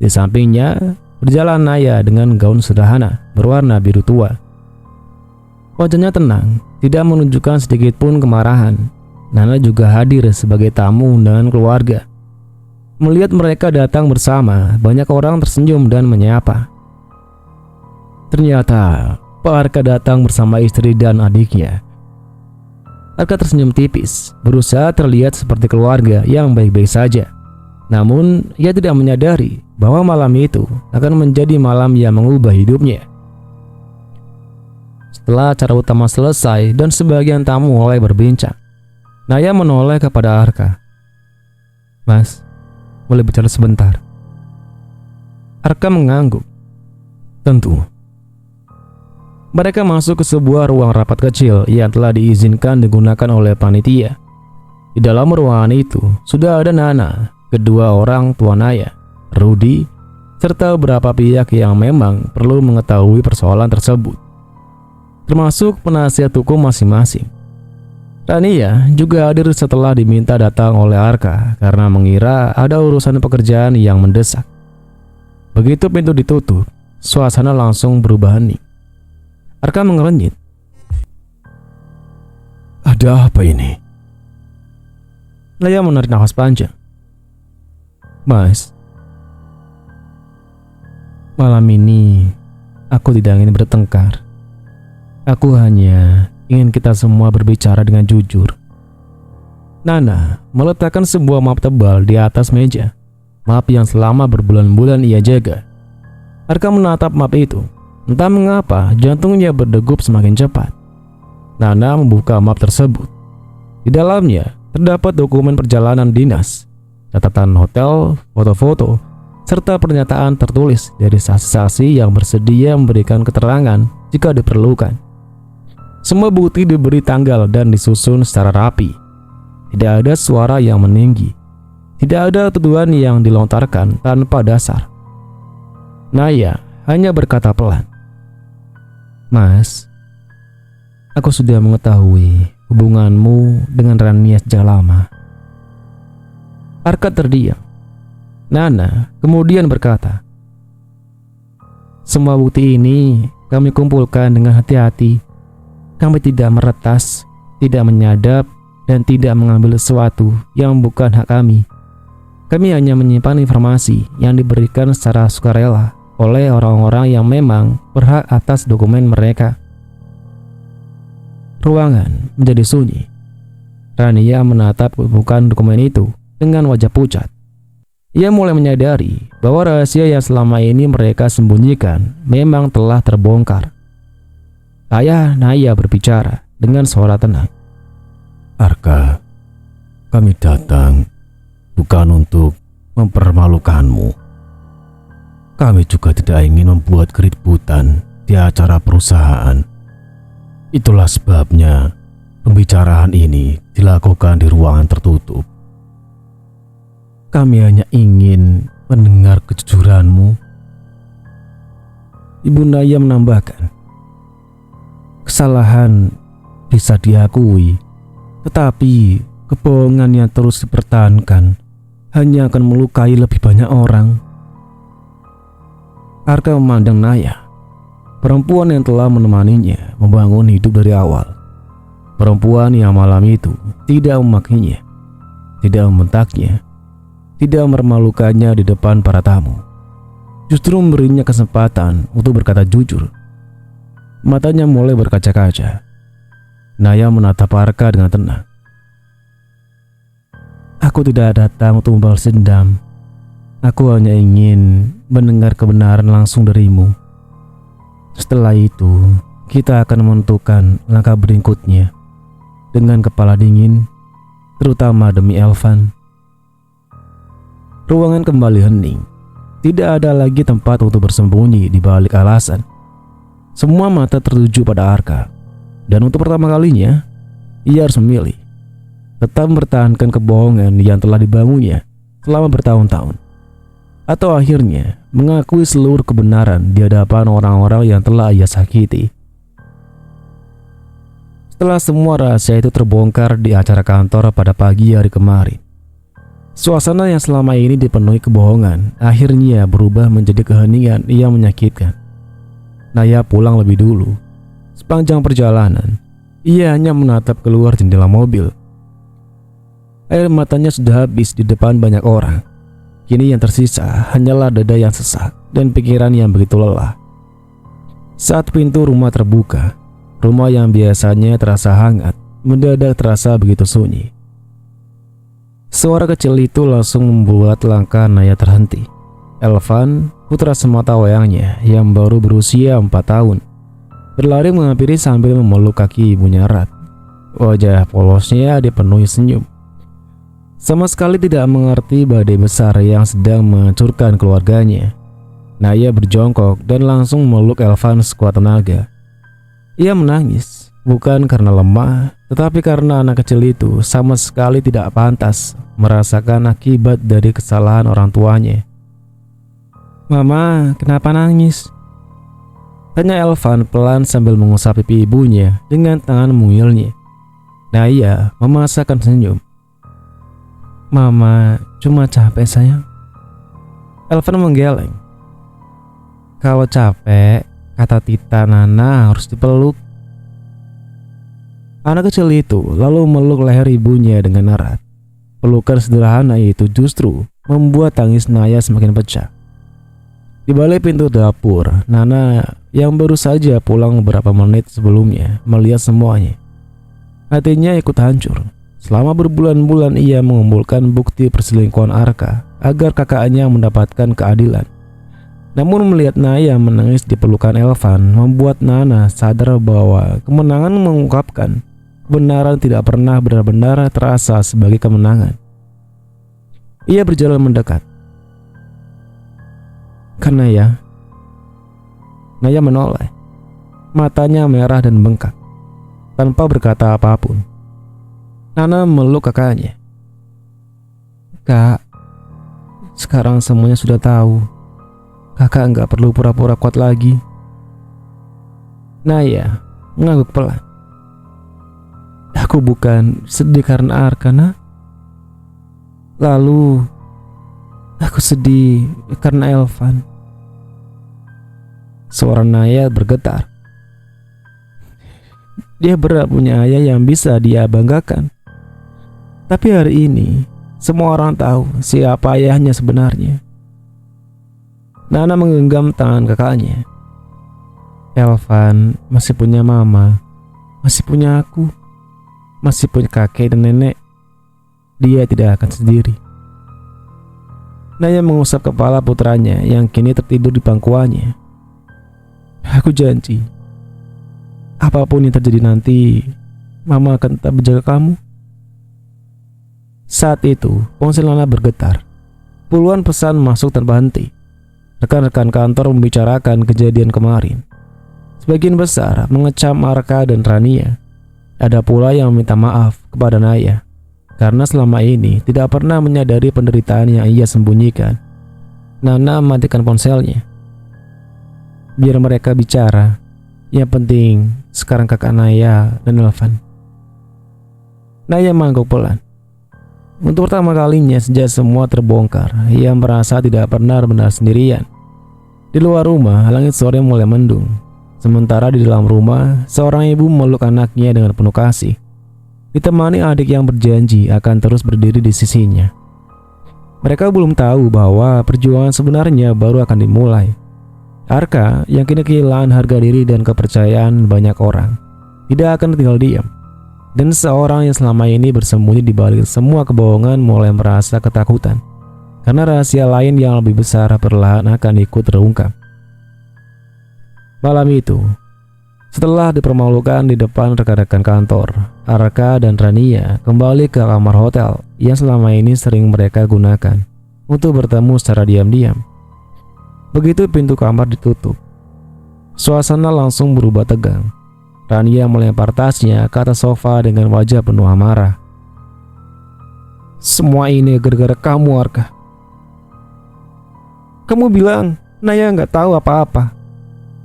Speaker 1: Di sampingnya berjalan Naya dengan gaun sederhana berwarna biru tua. Wajahnya tenang, tidak menunjukkan sedikit pun kemarahan. Nana juga hadir sebagai tamu undangan keluarga. Melihat mereka datang bersama, banyak orang tersenyum dan menyapa. Ternyata Pak Arka datang bersama istri dan adiknya. Arka tersenyum tipis, berusaha terlihat seperti keluarga yang baik-baik saja. Namun, ia tidak menyadari bahwa malam itu akan menjadi malam yang mengubah hidupnya. Setelah acara utama selesai dan sebagian tamu mulai berbincang, Naya menoleh kepada Arka. Mas, boleh bicara sebentar? Arka mengangguk. Tentu. Mereka masuk ke sebuah ruang rapat kecil yang telah diizinkan digunakan oleh panitia. Di dalam ruangan itu sudah ada Nana, kedua orang tua Naya, Rudy, serta beberapa pihak yang memang perlu mengetahui persoalan tersebut, termasuk penasihat hukum masing-masing. Rania juga hadir setelah diminta datang oleh Arka karena mengira ada urusan pekerjaan yang mendesak. Begitu pintu ditutup, suasana langsung berubah hening. Arka mengerenyit. Ada apa ini? Naya menarik nafas panjang. Mas, malam ini aku tidak ingin bertengkar. Aku hanya ingin kita semua berbicara dengan jujur. Nana meletakkan sebuah map tebal di atas meja. Map yang selama berbulan-bulan ia jaga. Arka menatap map itu. Entah mengapa jantungnya berdegup semakin cepat. Nana membuka map tersebut. Di dalamnya terdapat dokumen perjalanan dinas, catatan hotel, foto-foto, serta pernyataan tertulis dari saksi-saksi yang bersedia memberikan keterangan jika diperlukan. Semua bukti diberi tanggal dan disusun secara rapi. Tidak ada suara yang meninggi. Tidak ada tuduhan yang dilontarkan tanpa dasar. Naya hanya berkata pelan. Mas, aku sudah mengetahui hubunganmu dengan Rania sejak lama. Arka terdiam. Nana kemudian berkata, semua bukti ini kami kumpulkan dengan hati-hati. Kami tidak meretas, tidak menyadap, dan tidak mengambil sesuatu yang bukan hak kami. Kami hanya menyimpan informasi yang diberikan secara sukarela oleh orang-orang yang memang berhak atas dokumen mereka. Ruangan menjadi sunyi. Rania menatap bukan dokumen itu dengan wajah pucat. Ia mulai menyadari bahwa rahasia yang selama ini mereka sembunyikan memang telah terbongkar. Ayah Naya berbicara dengan suara tenang. Arka, kami datang bukan untuk mempermalukanmu. Kami juga tidak ingin membuat keributan di acara perusahaan. Itulah sebabnya pembicaraan ini dilakukan di ruangan tertutup. Kami hanya ingin mendengar kejujuranmu. Ibu Naya menambahkan, kesalahan bisa diakui, tetapi kebohongan yang terus dipertahankan hanya akan melukai lebih banyak orang. Arka memandang Naya, perempuan yang telah menemaninya membangun hidup dari awal. Perempuan yang malam itu tidak memakinya, tidak membentaknya, tidak mempermalukannya di depan para tamu. Justru memberinya kesempatan untuk berkata jujur. Matanya mulai berkaca-kaca. Naya menatap Arka dengan tenang. Aku tidak datang untuk membalas dendam. Aku hanya ingin mendengar kebenaran langsung darimu. Setelah itu, kita akan menentukan langkah berikutnya dengan kepala dingin, terutama demi Elvan. Ruangan kembali hening. Tidak ada lagi tempat untuk bersembunyi di balik alasan. Semua mata tertuju pada Arka. Dan untuk pertama kalinya, ia harus memilih. Tetap mempertahankan kebohongan yang telah dibangunnya selama bertahun-tahun, atau akhirnya mengakui seluruh kebenaran di hadapan orang-orang yang telah ia sakiti. Setelah semua rahasia itu terbongkar di acara kantor pada pagi hari kemarin, suasana yang selama ini dipenuhi kebohongan akhirnya berubah menjadi keheningan yang menyakitkan. Naya pulang lebih dulu. Sepanjang perjalanan, ia hanya menatap keluar jendela mobil. Air matanya sudah habis di depan banyak orang. Kini yang tersisa hanyalah dada yang sesak dan pikiran yang begitu lelah. Saat pintu rumah terbuka, rumah yang biasanya terasa hangat mendadak terasa begitu sunyi. Suara kecil itu langsung membuat langkah Naya terhenti. Elvan, putra semata wayangnya yang baru berusia 4 tahun, berlari menghampiri sambil memeluk kaki ibunya erat. Wajah polosnya dipenuhi senyum. Sama sekali tidak mengerti badai besar yang sedang menghancurkan keluarganya. Naya berjongkok dan langsung memeluk Elvan sekuat tenaga. Ia menangis, bukan karena lemah, tetapi karena anak kecil itu sama sekali tidak pantas merasakan akibat dari kesalahan orang tuanya. "Mama, kenapa nangis?" tanya Elvan pelan sambil mengusap pipi ibunya dengan tangan mungilnya. Naya memaksakan senyum. "Mama cuma capek sayang." Elvan menggeleng. "Kalau capek, kata Tita Nana harus dipeluk." Anak kecil itu lalu meluk leher ibunya dengan erat. Pelukan sederhana itu justru membuat tangis Naya semakin pecah. Di balik pintu dapur, Nana yang baru saja pulang beberapa menit sebelumnya melihat semuanya. Hatinya ikut hancur. Selama berbulan-bulan ia mengumpulkan bukti perselingkuhan Arka agar kakaknya mendapatkan keadilan. Namun melihat Naya menangis di pelukan Elvan membuat Nana sadar bahwa kemenangan mengungkapkan kebenaran tidak pernah benar-benar terasa sebagai kemenangan. Ia berjalan mendekat. "Kan Naya?" Naya menoleh. Matanya merah dan bengkak. Tanpa berkata apapun, Nana meluk kakaknya. "Kak, sekarang semuanya sudah tahu. Kakak nggak perlu pura-pura kuat lagi." Naya mengangguk pelan. "Aku bukan sedih karena Arka, Nak. Lalu aku sedih karena Elvan." Suara Naya bergetar. Dia berat punya ayah yang bisa dia banggakan. Tapi hari ini semua orang tahu siapa ayahnya sebenarnya. Nana menggenggam tangan kakaknya. "Elvan masih punya mama, masih punya aku, masih punya kakek dan nenek. Dia tidak akan sendiri." Naya mengusap kepala putranya yang kini tertidur di pangkuannya. "Aku janji, apapun yang terjadi nanti, Mama akan tetap menjaga kamu." Saat itu, ponsel Nana bergetar. Puluhan pesan masuk tanpa henti. Rekan-rekan kantor membicarakan kejadian kemarin. Sebagian besar mengecam Arka dan Rania. Ada pula yang meminta maaf kepada Naya karena selama ini tidak pernah menyadari penderitaan yang ia sembunyikan. Nana mematikan ponselnya. "Biar mereka bicara. Yang penting sekarang kakak Naya dan Elvan." Naya mengangguk pelan. Untuk pertama kalinya sejak semua terbongkar, ia merasa tidak pernah benar sendirian. Di luar rumah, langit sore mulai mendung. Sementara di dalam rumah, seorang ibu memeluk anaknya dengan penuh kasih, ditemani adik yang berjanji akan terus berdiri di sisinya. Mereka belum tahu bahwa perjuangan sebenarnya baru akan dimulai. Arka yang kini kehilangan harga diri dan kepercayaan banyak orang tidak akan tinggal diam. Dan seorang yang selama ini bersembunyi di balik semua kebohongan mulai merasa ketakutan karena rahasia lain yang lebih besar perlahan akan ikut terungkap. Malam itu, setelah dipermalukan di depan rekan-rekan kantor, Arka dan Rania kembali ke kamar hotel yang selama ini sering mereka gunakan untuk bertemu secara diam-diam. Begitu pintu kamar ditutup, suasana langsung berubah tegang. Rania melempar tasnya ke atas sofa dengan wajah penuh amarah. "Semua ini gara-gara kamu, Arka. Kamu bilang Naya nggak tahu apa-apa.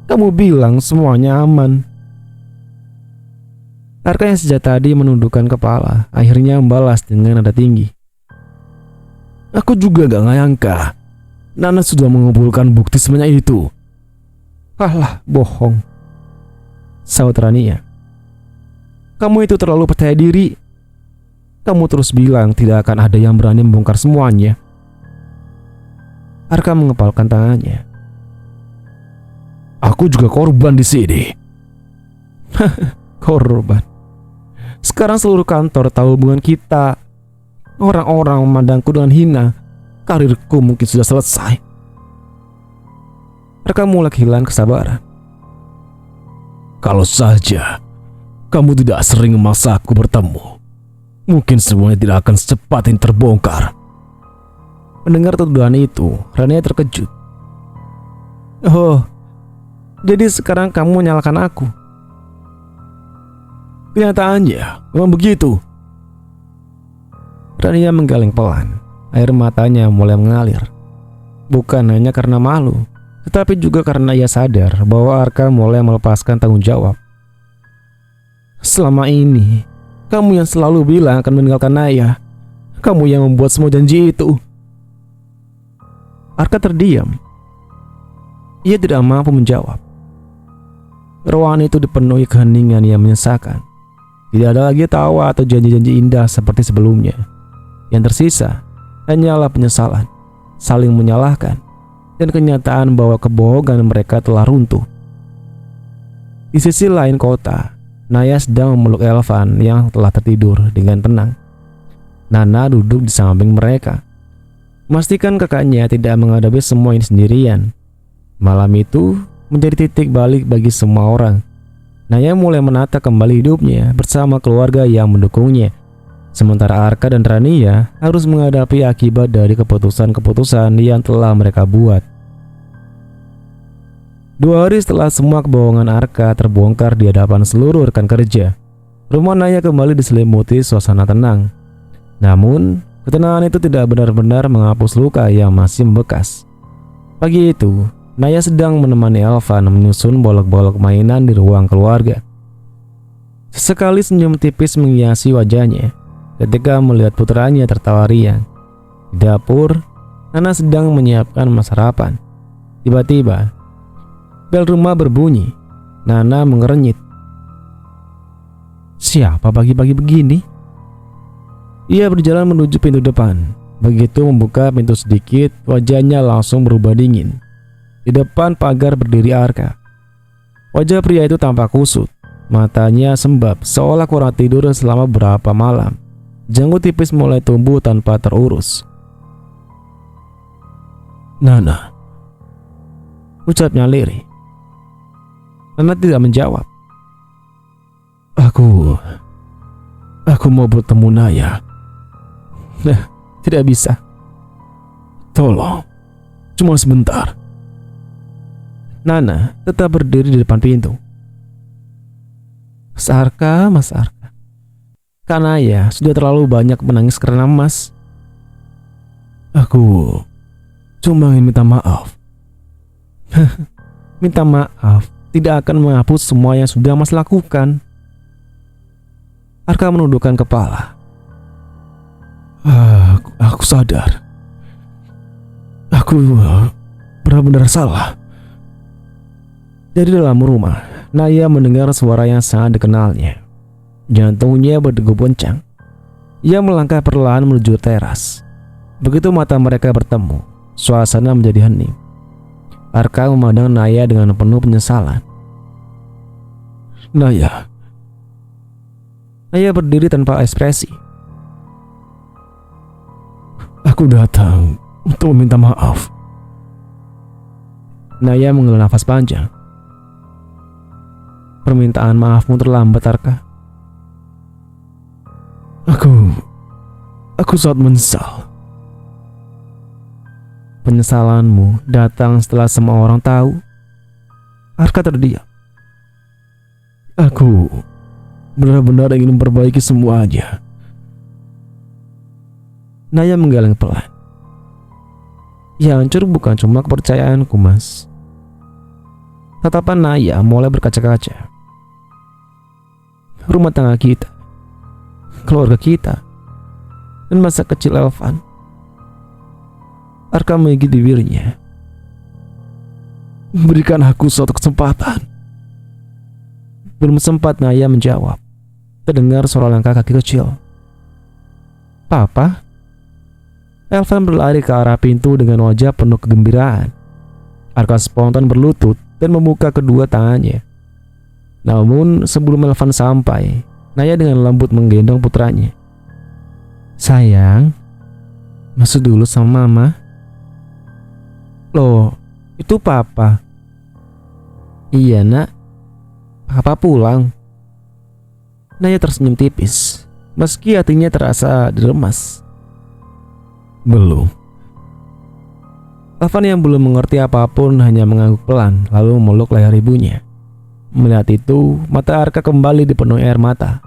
Speaker 1: Kamu bilang semuanya aman. Arka yang sejak tadi menundukkan kepala akhirnya membalas dengan nada tinggi. Aku juga gak nyangka Nana sudah mengumpulkan bukti sebanyak itu. Alah, bohong, sahut Rania. Kamu itu terlalu percaya diri. Kamu terus bilang tidak akan ada yang berani membongkar semuanya. Arka mengepalkan tangannya. Aku juga korban di sini. Korban. Sekarang seluruh kantor tahu hubungan kita. Orang-orang memandangku dengan hina. Karirku mungkin sudah selesai. Arka mulai kehilangan kesabaran. Kalau saja kamu tidak sering memaksaku bertemu, mungkin semuanya tidak akan secepat ini terbongkar. Mendengar tuduhan itu, Rania terkejut. Oh, jadi sekarang kamu menyalahkan aku? Kenyataannya memang begitu. Rania menggeleng pelan. Air matanya mulai mengalir. Bukan hanya karena malu, tetapi juga karena ia sadar bahwa Arka mulai melepaskan tanggung jawab. Selama ini, kamu yang selalu bilang akan meninggalkan Naya. Kamu yang membuat semua janji itu. Arka terdiam. Ia tidak mampu menjawab. Ruangan itu dipenuhi keheningan yang menyesakan. Tidak ada lagi tawa atau janji-janji indah seperti sebelumnya. Yang tersisa hanyalah penyesalan, saling menyalahkan, dan kenyataan bahwa kebohongan mereka telah runtuh. Di sisi lain kota, Naya sedang memeluk Elvan yang telah tertidur dengan tenang. Nana duduk di samping mereka, memastikan kakaknya tidak menghadapi semua ini sendirian. Malam itu menjadi titik balik bagi semua orang. Naya mulai menata kembali hidupnya bersama keluarga yang mendukungnya. Sementara Arka dan Rania harus menghadapi akibat dari keputusan-keputusan yang telah mereka buat. 2 hari setelah semua kebohongan Arka terbongkar di hadapan seluruh rekan kerja, rumah Naya kembali diselimuti suasana tenang. Namun, ketenangan itu tidak benar-benar menghapus luka yang masih membekas. Pagi itu, Naya sedang menemani Elvan menyusun bolok-bolok mainan di ruang keluarga. Sesekali senyum tipis menghiasi wajahnya ketika melihat putranya tertawa riang. Di dapur, Nana sedang menyiapkan sarapan. Tiba-tiba, bel rumah berbunyi. Nana mengerenyit. Siapa pagi-pagi begini? Ia berjalan menuju pintu depan. Begitu membuka pintu sedikit, wajahnya langsung berubah dingin. Di depan pagar berdiri Arka. Wajah pria itu tampak kusut. Matanya sembab, seolah kurang tidur selama beberapa malam. Janggut tipis mulai tumbuh tanpa terurus. Nana, ucapnya lirih. Nana tidak menjawab. Aku mau bertemu Naya. Tidak bisa. Tolong, cuma sebentar. Nana tetap berdiri di depan pintu. Mas Arka. Kak Naya sudah terlalu banyak menangis karena Mas. Aku cuma ingin minta maaf. Minta maaf tidak akan menghapus semua yang sudah Mas lakukan. Arka menundukkan kepala. Aku sadar. Aku benar-benar salah. Dari dalam rumah, Naya mendengar suara yang sangat dikenalnya. Jantungnya berdegup kencang. Ia melangkah perlahan menuju teras. Begitu mata mereka bertemu, suasana menjadi hening. Arka memandang Naya dengan penuh penyesalan. Naya berdiri tanpa ekspresi. Aku datang untuk meminta maaf. Naya menghela nafas panjang. Permintaan maafmu terlambat, Arka. Aku sangat menyesal. Penyesalanmu datang setelah semua orang tahu. Arka terdiam. Aku benar-benar ingin memperbaiki semuanya. Naya menggeleng pelan. Ya hancur bukan cuma kepercayaanku, Mas. Tatapan Naya mulai berkaca-kaca. Rumah tangga kita, keluarga kita, dan masa kecil Elvan. Arka menggigit bibirnya. Berikan aku suatu kesempatan. Belum sempat Naya menjawab, terdengar suara langkah kaki kecil. Papa? Elvan berlari ke arah pintu dengan wajah penuh kegembiraan. Arka spontan berlutut dan membuka kedua tangannya. Namun sebelum Elvan sampai, Naya dengan lembut menggendong putranya. Sayang, masuk dulu sama mama. Loh, itu papa. Iya nak, papa pulang. Naya tersenyum tipis, meski hatinya terasa diremas. Belum. Elvan yang belum mengerti apapun hanya mengangguk pelan lalu memeluk leher ibunya. Melihat itu, mata Arka kembali dipenuhi air mata.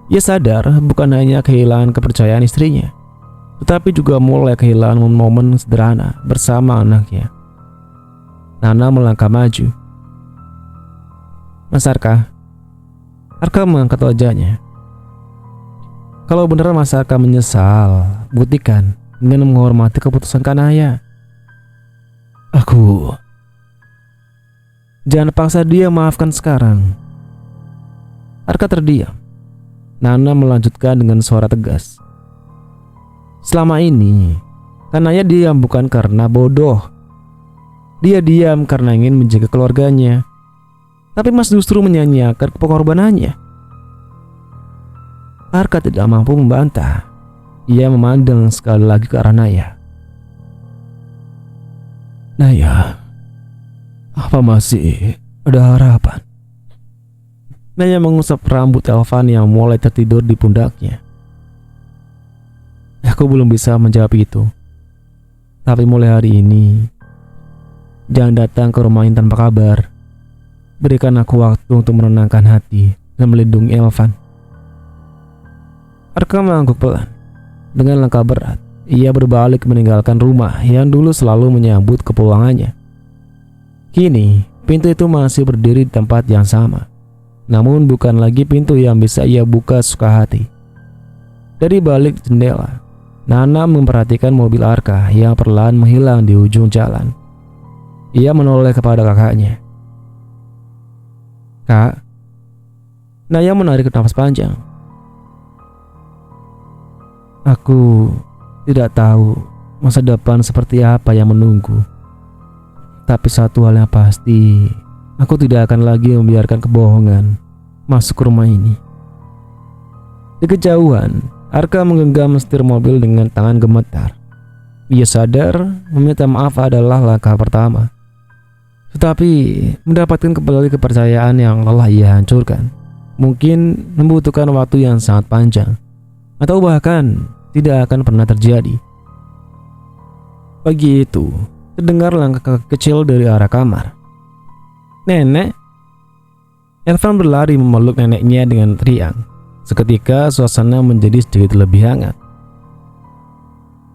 Speaker 1: Ia sadar bukan hanya kehilangan kepercayaan istrinya, tetapi juga mulai kehilangan momen sederhana bersama anaknya. Nana melangkah maju. Mas Arka. Arka mengangkat wajahnya. Kalau benar Mas Arka menyesal, buktikan dengan menghormati keputusan Kanaya. Aku jangan paksa dia maafkan sekarang. Arka terdiam. Nana melanjutkan dengan suara tegas. Selama ini Kanaya diam bukan karena bodoh. Dia diam karena ingin menjaga keluarganya. Tapi Mas justru menyanyiakan pengorbanannya. Arka tidak mampu membantah. Ia memandang sekali lagi ke arah Naya. Naya, apa masih ada harapan? Naya mengusap rambut Elvan yang mulai tertidur di pundaknya. Aku belum bisa menjawab itu. Tapi mulai hari ini, jangan datang ke rumah ini tanpa kabar. Berikan aku waktu untuk menenangkan hati dan melindungi Elvan. Arka mengangguk pelan. Dengan langkah berat, ia berbalik meninggalkan rumah yang dulu selalu menyambut kepulangannya. Kini, pintu itu masih berdiri di tempat yang sama. Namun bukan lagi pintu yang bisa ia buka suka hati. Dari balik jendela, Nana memperhatikan mobil Arka yang perlahan menghilang di ujung jalan. Ia menoleh kepada kakaknya. Kak. Naya menarik nafas panjang. Aku tidak tahu masa depan seperti apa yang menunggu. Tapi satu hal yang pasti, aku tidak akan lagi membiarkan kebohongan masuk ke rumah ini. Di kejauhan, Arka menggenggam setir mobil dengan tangan gemetar. Ia sadar meminta maaf adalah langkah pertama. Tetapi mendapatkan kembali kepercayaan yang lelah ia hancurkan mungkin membutuhkan waktu yang sangat panjang, atau bahkan tidak akan pernah terjadi. Pagi itu, terdengar langkah kecil dari arah kamar. Nenek. Elvan berlari memeluk neneknya dengan riang. Seketika suasana menjadi sedikit lebih hangat.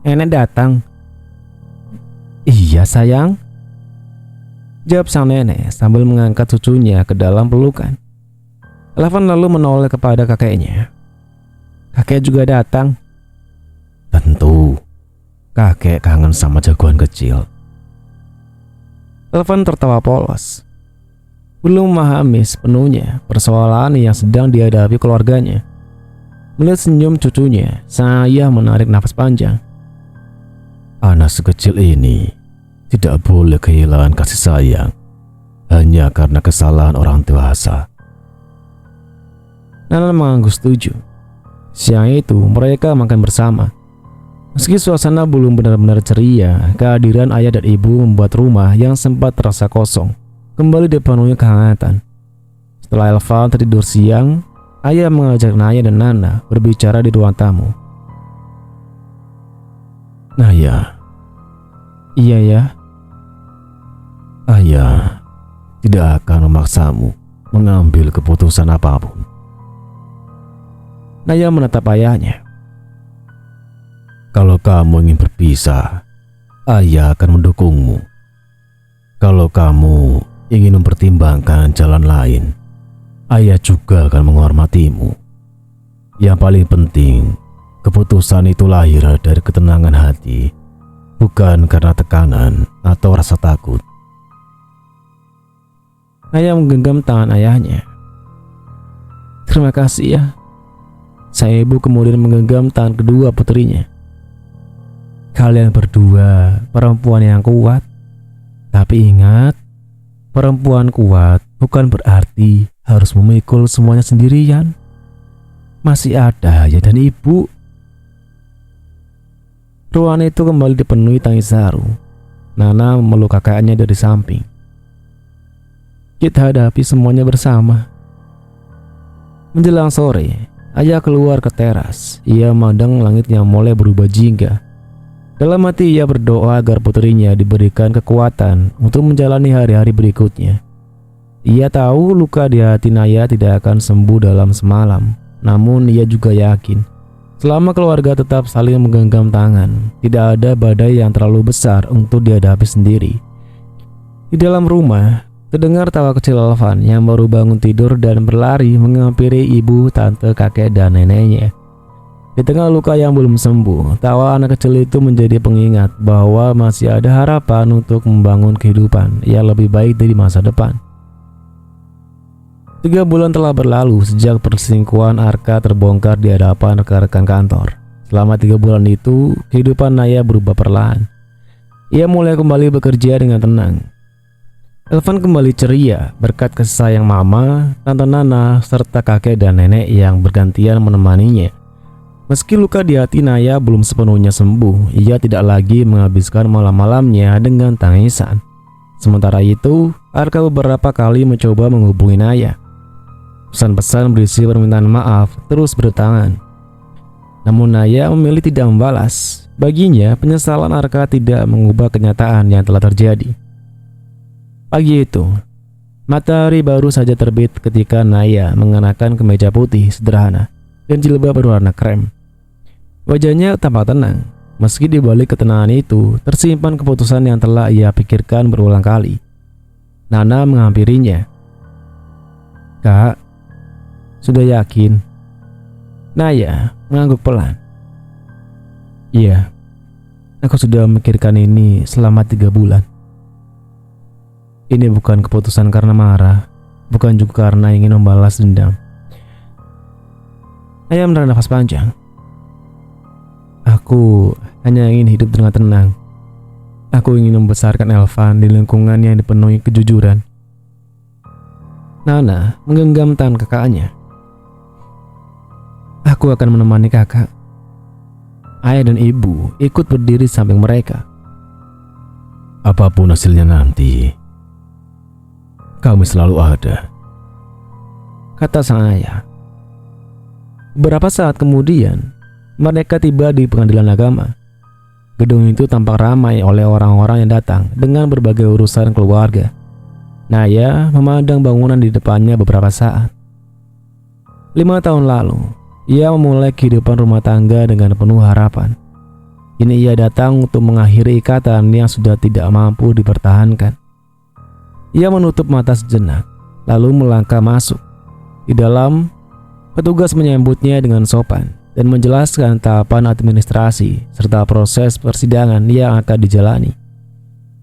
Speaker 1: Nenek datang. Iya sayang, jawab sang nenek sambil mengangkat cucunya ke dalam pelukan. Elvan lalu menoleh kepada kakeknya. Kakek juga datang. Tentu, kakek kangen sama jagoan kecil. Elvan tertawa polos. Belum memahami sepenuhnya persoalan yang sedang dihadapi keluarganya. Melihat senyum cucunya, sang ayah menarik nafas panjang. Anak sekecil ini tidak boleh kehilangan kasih sayang hanya karena kesalahan orang dewasa. Nana mengangguk setuju. Siang itu mereka makan bersama. Meski suasana belum benar-benar ceria, kehadiran ayah dan ibu membuat rumah yang sempat terasa kosong kembali dipenuhi kehangatan. Setelah Elvan tertidur siang, ayah mengajak Naya dan Nana berbicara di ruang tamu. Naya. Iya ya. Ayah tidak akan memaksamu mengambil keputusan apapun. Naya menatap ayahnya. Kalau kamu ingin berpisah, ayah akan mendukungmu. Kalau kamu ingin mempertimbangkan jalan lain, ayah juga akan menghormatimu. Yang paling penting, keputusan itu lahir dari ketenangan hati, bukan karena tekanan atau rasa takut. Naya menggenggam tangan ayahnya. Terima kasih ya. Sang ibu kemudian menggenggam tangan kedua putrinya. Kalian berdua perempuan yang kuat. Tapi ingat, perempuan kuat bukan berarti harus memikul semuanya sendirian. Masih ada ayah dan ibu. Ruangan itu kembali dipenuhi tangis haru. Nana memeluk kakaknya dari samping. Kita hadapi semuanya bersama. Menjelang sore, ayah keluar ke teras. Ia memandang langit yang mulai berubah jingga. Dalam hati ia berdoa agar putrinya diberikan kekuatan untuk menjalani hari-hari berikutnya. Ia tahu luka di hati Naya tidak akan sembuh dalam semalam. Namun ia juga yakin, selama keluarga tetap saling menggenggam tangan, tidak ada badai yang terlalu besar untuk dihadapi sendiri. Di dalam rumah, terdengar tawa kecil Elvan yang baru bangun tidur dan berlari menghampiri ibu, tante, kakek, dan neneknya. Di tengah luka yang belum sembuh, tawa anak kecil itu menjadi pengingat bahwa masih ada harapan untuk membangun kehidupan yang lebih baik dari masa depan. 3 bulan telah berlalu sejak perselingkuhan Arka terbongkar di hadapan rekan-rekan kantor. Selama 3 bulan itu, kehidupan Naya berubah perlahan. Ia mulai kembali bekerja dengan tenang. Elvan kembali ceria berkat kasih sayang mama, tante Nana, serta kakek dan nenek yang bergantian menemaninya. Meski luka di hati Naya belum sepenuhnya sembuh, ia tidak lagi menghabiskan malam-malamnya dengan tangisan. Sementara itu, Arka beberapa kali mencoba menghubungi Naya. Pesan-pesan berisi permintaan maaf terus berdatangan. Namun Naya memilih tidak membalas. Baginya, penyesalan Arka tidak mengubah kenyataan yang telah terjadi. Pagi itu, matahari baru saja terbit ketika Naya mengenakan kemeja putih sederhana dan jilbab berwarna krem. Wajahnya tampak tenang, meski di balik ketenangan itu tersimpan keputusan yang telah ia pikirkan berulang kali. Nana menghampirinya. Kak, sudah yakin? Naya mengangguk pelan. Iya, aku sudah memikirkan ini selama 3 bulan. Ini bukan keputusan karena marah, bukan juga karena ingin membalas dendam. Naya menarik nafas panjang. Aku hanya ingin hidup dengan tenang. Aku ingin membesarkan Elvan di lingkungan yang dipenuhi kejujuran. Nana menggenggam tangan kakaknya. Aku akan menemani kakak. Ayah dan ibu ikut berdiri samping mereka. Apapun hasilnya nanti, kami selalu ada, kata sang ayah. Beberapa saat kemudian, mereka tiba di pengadilan agama. Gedung itu tampak ramai oleh orang-orang yang datang dengan berbagai urusan keluarga. Naya memandang bangunan di depannya beberapa saat. 5 tahun lalu, ia memulai kehidupan rumah tangga dengan penuh harapan. Kini ia datang untuk mengakhiri ikatan yang sudah tidak mampu dipertahankan. Ia menutup mata sejenak, lalu melangkah masuk. Di dalam, petugas menyambutnya dengan sopan dan menjelaskan tahapan administrasi serta proses persidangan yang akan dijalani.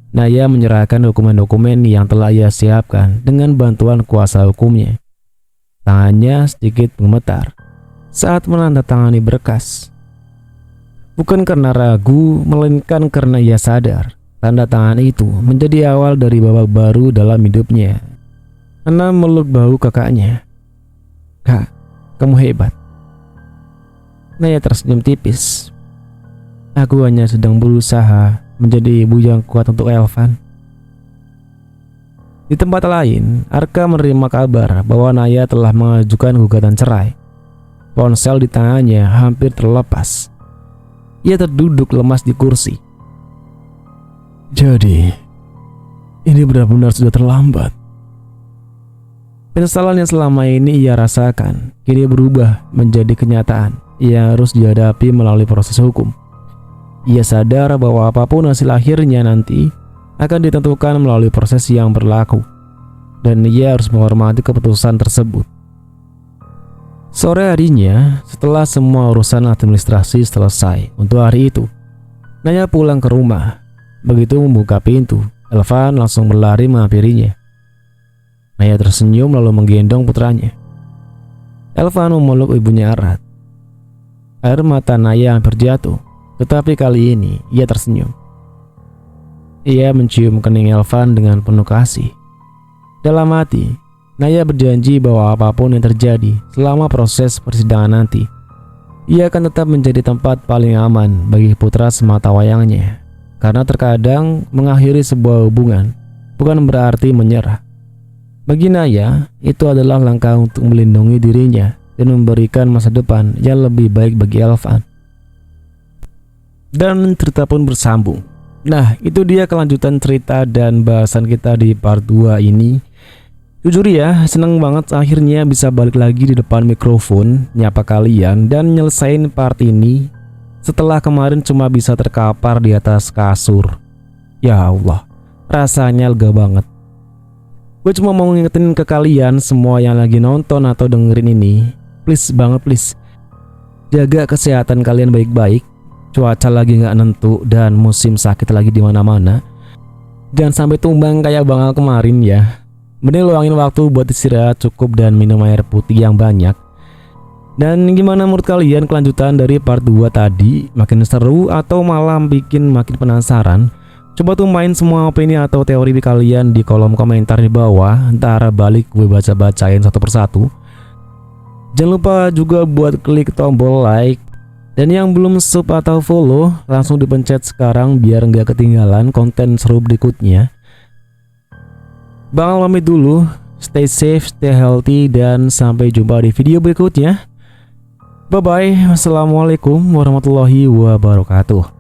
Speaker 1: Naya menyerahkan dokumen-dokumen yang telah ia siapkan dengan bantuan kuasa hukumnya. Tangannya sedikit gemetar saat menandatangani berkas. Bukan karena ragu, melainkan karena ia sadar tanda tangan itu menjadi awal dari babak baru dalam hidupnya. Nana meluk bahu kakaknya. Kak, kamu hebat. Naya tersenyum tipis. Aku hanya sedang berusaha menjadi ibu yang kuat untuk Elvan. Di tempat lain, Arka menerima kabar bahwa Naya telah mengajukan gugatan cerai. Ponsel di tangannya hampir terlepas. Ia terduduk lemas di kursi. Jadi, ini benar-benar sudah terlambat. Penyesalan yang selama ini ia rasakan kini berubah menjadi kenyataan yang harus dihadapi melalui proses hukum. Ia sadar bahwa apapun hasil akhirnya nanti akan ditentukan melalui proses yang berlaku, dan ia harus menghormati keputusan tersebut. Sore harinya, setelah semua urusan administrasi selesai untuk hari itu, Naya pulang ke rumah. Begitu membuka pintu, Elvan langsung berlari menghampirinya. Naya tersenyum lalu menggendong putranya. Elvan memeluk ibunya erat. Air mata Naya hampir jatuh, tetapi kali ini ia tersenyum. Ia mencium kening Elvan dengan penuh kasih. Dalam hati, Naya berjanji bahwa apapun yang terjadi selama proses persidangan nanti, ia akan tetap menjadi tempat paling aman bagi putra semata wayangnya. Karena terkadang mengakhiri sebuah hubungan bukan berarti menyerah. Bagi Naya, itu adalah langkah untuk melindungi dirinya dan memberikan masa depan yang lebih baik bagi Elvan. Dan cerita pun bersambung. Nah, itu dia kelanjutan cerita dan bahasan kita di part 2 ini. Jujur ya, seneng banget akhirnya bisa balik lagi di depan mikrofon, nyapa kalian dan nyelesain part ini setelah kemarin cuma bisa terkapar di atas kasur. Ya Allah, rasanya lega banget. Gue cuma mau ngingetin ke kalian semua yang lagi nonton atau dengerin ini, please banget please, jaga kesehatan kalian baik-baik. Cuaca lagi nggak nentu dan musim sakit lagi di mana-mana. Jangan sampai tumbang kayak Bang Al kemarin ya. Mending luangin waktu buat istirahat cukup dan minum air putih yang banyak. Dan gimana menurut kalian kelanjutan dari part 2 tadi? Makin seru atau malah bikin makin penasaran? Coba tumpahin semua opini atau teori kalian di kolom komentar di bawah. Ntar balik gue baca-bacain satu persatu. Jangan lupa juga buat klik tombol like. Dan yang belum sub atau follow, langsung dipencet sekarang biar nggak ketinggalan konten seru berikutnya. Bang Al pamit dulu, stay safe, stay healthy, dan sampai jumpa di video berikutnya. Bye bye, wassalamualaikum warahmatullahi wabarakatuh.